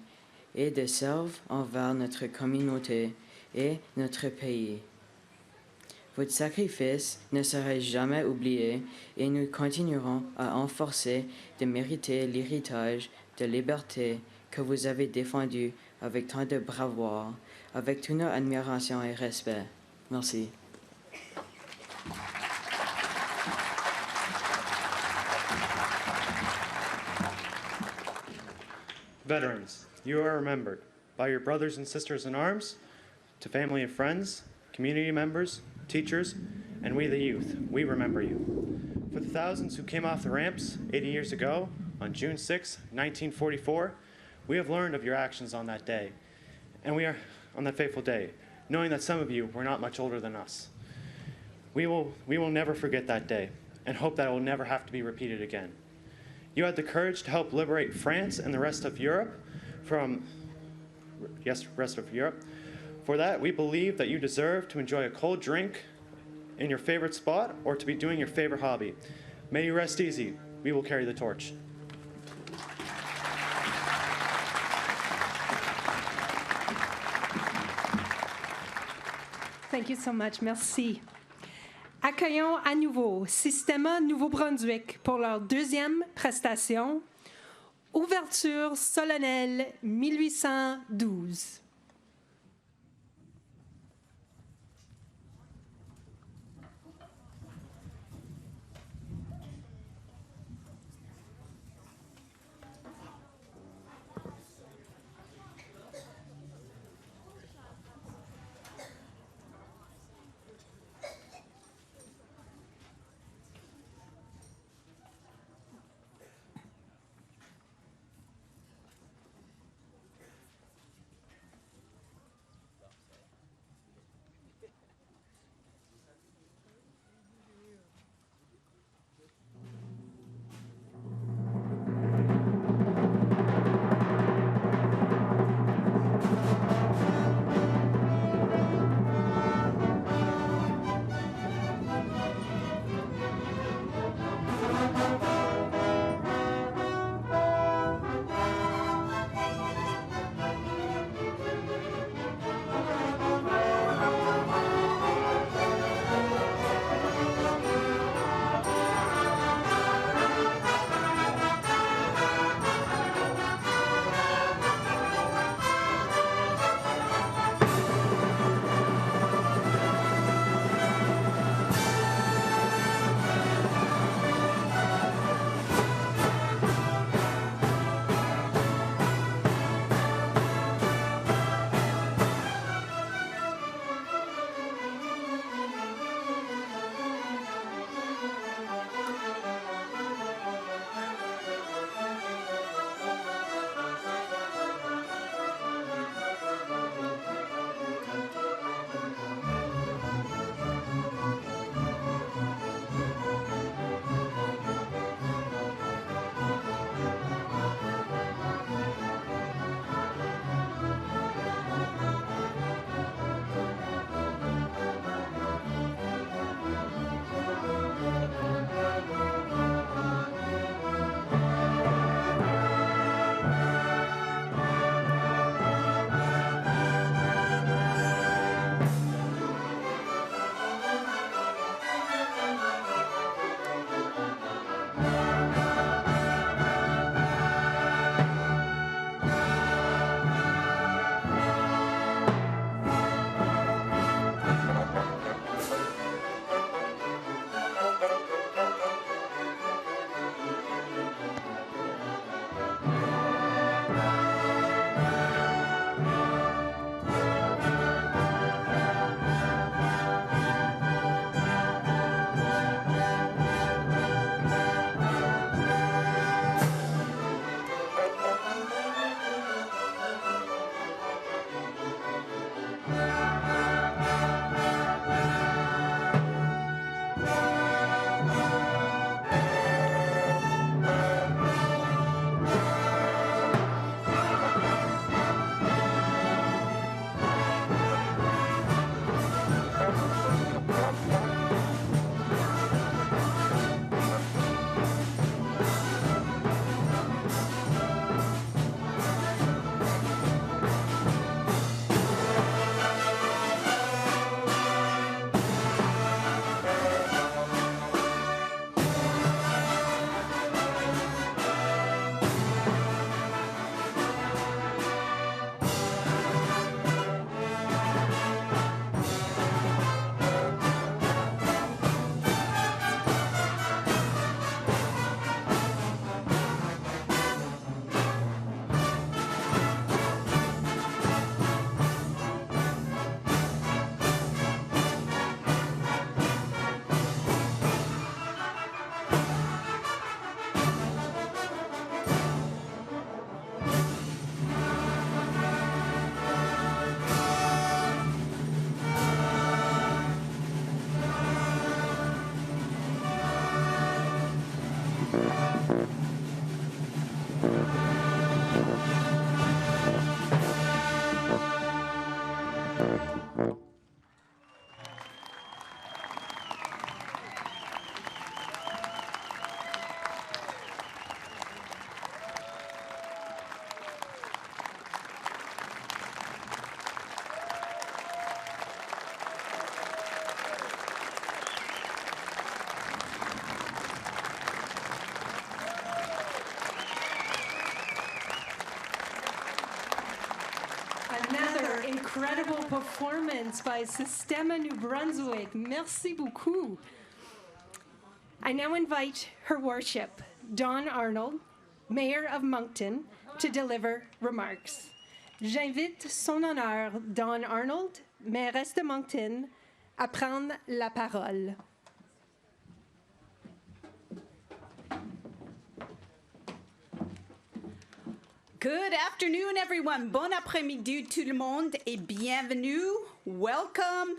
et de service envers notre communauté et notre pays. Votre sacrifice ne sera jamais oublié et nous continuerons à enforcer de mériter l'héritage de liberté que vous avez défendu avec tant de bravoure, avec toute notre admiration et respect. Merci. Veterans, you are remembered by your brothers and sisters in arms, to family and friends, community members, teachers, and we the youth, we remember you. For the thousands who came off the ramps 80 years ago, on June 6, 1944, we have learned of your actions on that day, and we are on that fateful day, knowing that some of you were not much older than us. We will never forget that day, and hope that it will never have to be repeated again. You had the courage to help liberate France and the rest of Europe rest of Europe. For that, we believe that you deserve to enjoy a cold drink in your favorite spot or to be doing your favorite hobby. May you rest easy. We will carry the torch. Thank you so much. Merci. Accueillons à nouveau Système Nouveau-Brunswick pour leur deuxième prestation, Ouverture solennelle 1812. Another incredible performance by Système Nouveau-Brunswick. Merci beaucoup. I now invite Her Worship, Don Arnold, Mayor of Moncton, to deliver remarks. J'invite Son Honneur Don Arnold, mairesse de Moncton, à prendre la parole. Good afternoon, everyone. Bon après-midi, tout le monde, et bienvenue. Welcome,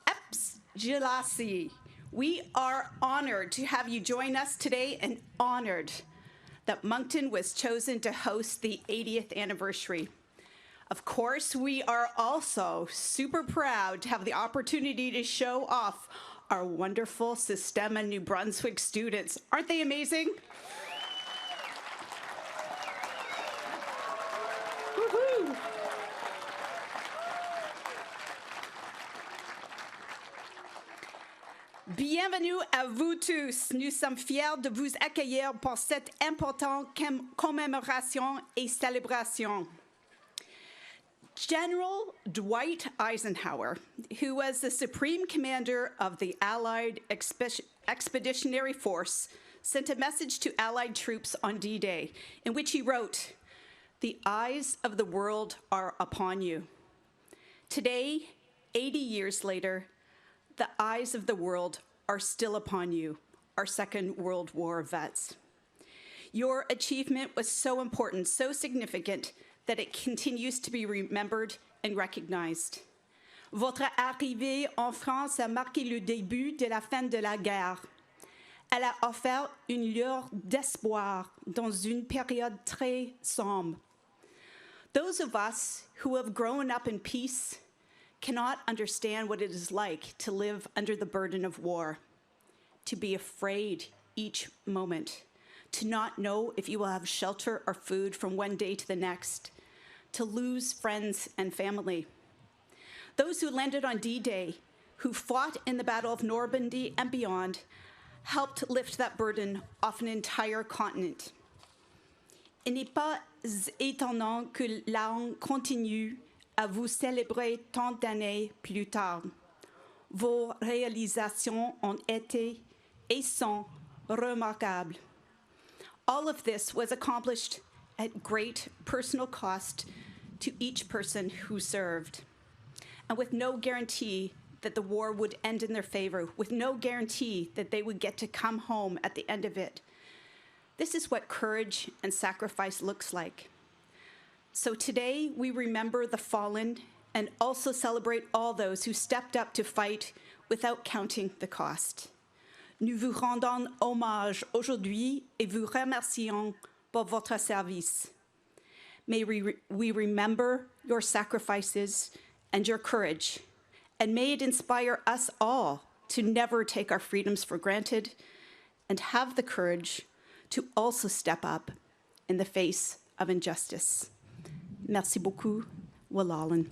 Epsilasi. We are honored to have you join us today and honored that Moncton was chosen to host the 80th anniversary. Of course, we are also super proud to have the opportunity to show off our wonderful Système Nouveau-Brunswick students. Aren't they amazing? Woohoo! Bienvenue à vous tous. Nous sommes fiers de vous accueillir pour cette importante commémoration et célébration. General Dwight Eisenhower, who was the supreme commander of the Allied Expeditionary Force, sent a message to Allied troops on D-Day in which he wrote, "The eyes of the world are upon you." Today, 80 years later, the eyes of the world are still upon you, our Second World War vets. Your achievement was so important, so significant, that it continues to be remembered and recognized. Votre arrivée en France a marqué le début de la fin de la guerre. Elle a offert une lueur d'espoir dans une période très sombre. Those of us who have grown up in peace cannot understand what it is like to live under the burden of war, to be afraid each moment, to not know if you will have shelter or food from one day to the next, to lose friends and family. Those who landed on D-Day, who fought in the Battle of Normandy and beyond, helped lift that burden off an entire continent. Il n'est pas étonnant que l'on continue à vous célébrer tant d'années plus tard. Vos réalisations ont été et sont remarquables. All of this was accomplished at great personal cost to each person who served, and with no guarantee that the war would end in their favor, with no guarantee that they would get to come home at the end of it. This is what courage and sacrifice looks like. So today we remember the fallen and also celebrate all those who stepped up to fight without counting the cost. Nous vous rendons hommage aujourd'hui et vous remercions pour votre service. May we remember your sacrifices and your courage, and may it inspire us all to never take our freedoms for granted and have the courage to also step up in the face of injustice. Merci beaucoup, Walallen.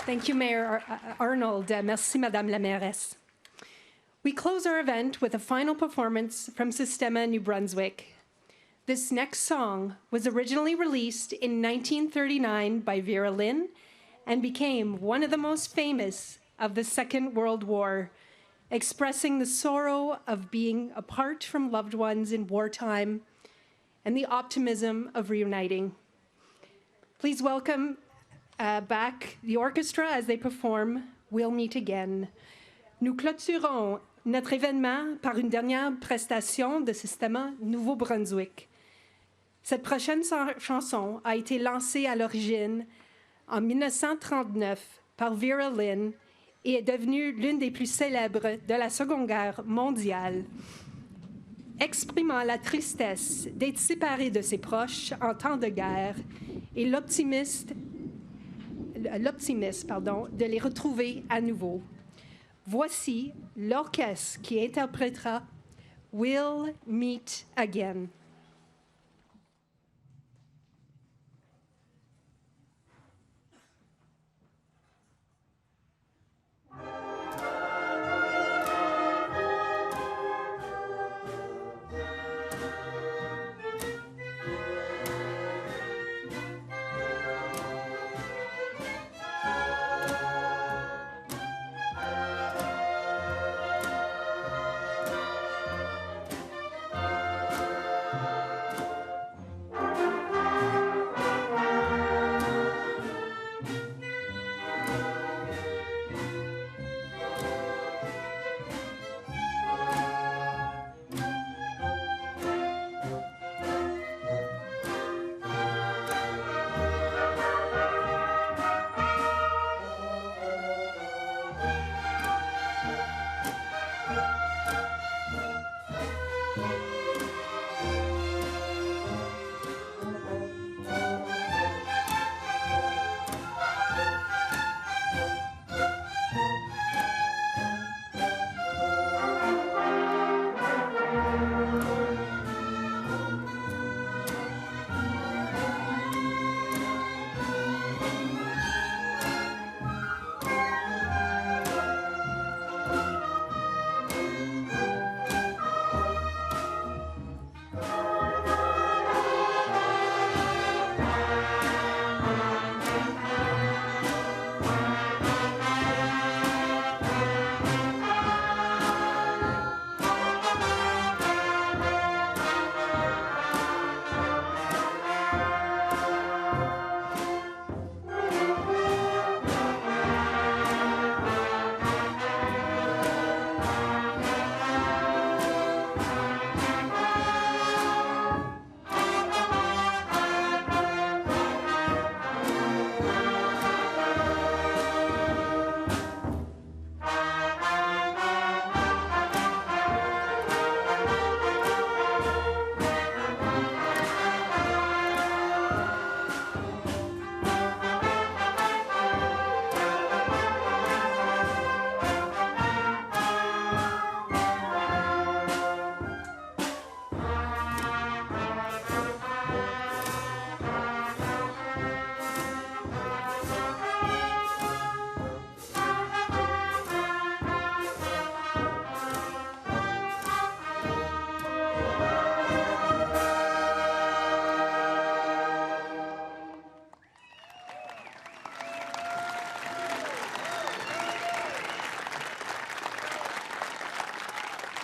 Thank you, Mayor Arnold. Merci, Madame la Mairesse. We close our event with a final performance from Système Nouveau-Brunswick. This next song was originally released in 1939 by Vera Lynn and became one of the most famous of the Second World War, expressing the sorrow of being apart from loved ones in wartime and the optimism of reuniting. Please welcome back the orchestra as they perform We'll Meet Again. Nous clôturons notre événement par une dernière prestation de Système Nouveau-Brunswick. Cette prochaine chanson a été lancée à l'origine en 1939 par Vera Lynn et est devenue l'une des plus célèbres de la Seconde Guerre mondiale. Exprimant la tristesse d'être séparé de ses proches en temps de guerre et l'optimisme de les retrouver à nouveau. Voici l'orchestre qui interprétera We'll Meet Again.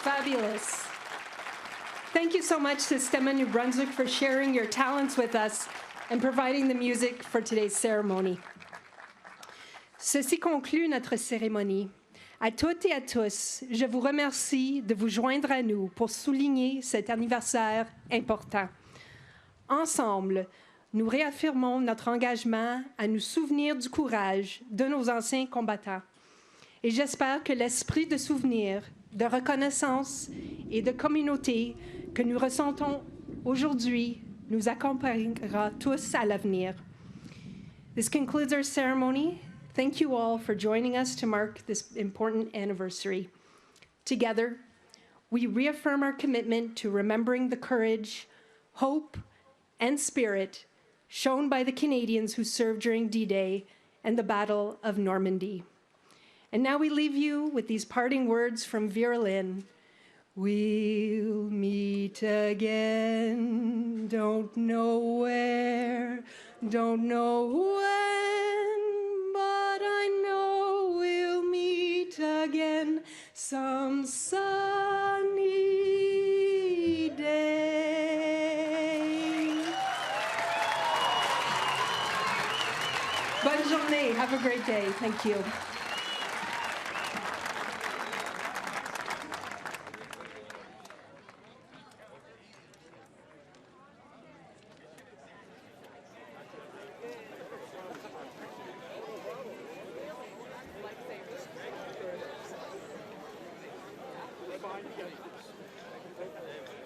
Fabulous. Thank you so much, Systema New Brunswick, for sharing your talents with us and providing the music for today's ceremony. Ceci conclut notre cérémonie. À toutes et à tous, je vous remercie de vous joindre à nous pour souligner cet anniversaire important. Ensemble, nous réaffirmons notre engagement à nous souvenir du courage de nos anciens combattants. Et j'espère que l'esprit de souvenir, de reconnaissance et de communauté que nous ressentons aujourd'hui nous accompagnera tous à l'avenir. This concludes our ceremony. Thank you all for joining us to mark this important anniversary. Together, we reaffirm our commitment to remembering the courage, hope, and spirit shown by the Canadians who served during D-Day and the Battle of Normandy. And now we leave you with these parting words from Vera Lynn. We'll meet again, don't know where, don't know when, but I know we'll meet again some sunny day. Bonne journée. Have a great day. Thank you. fine to get this.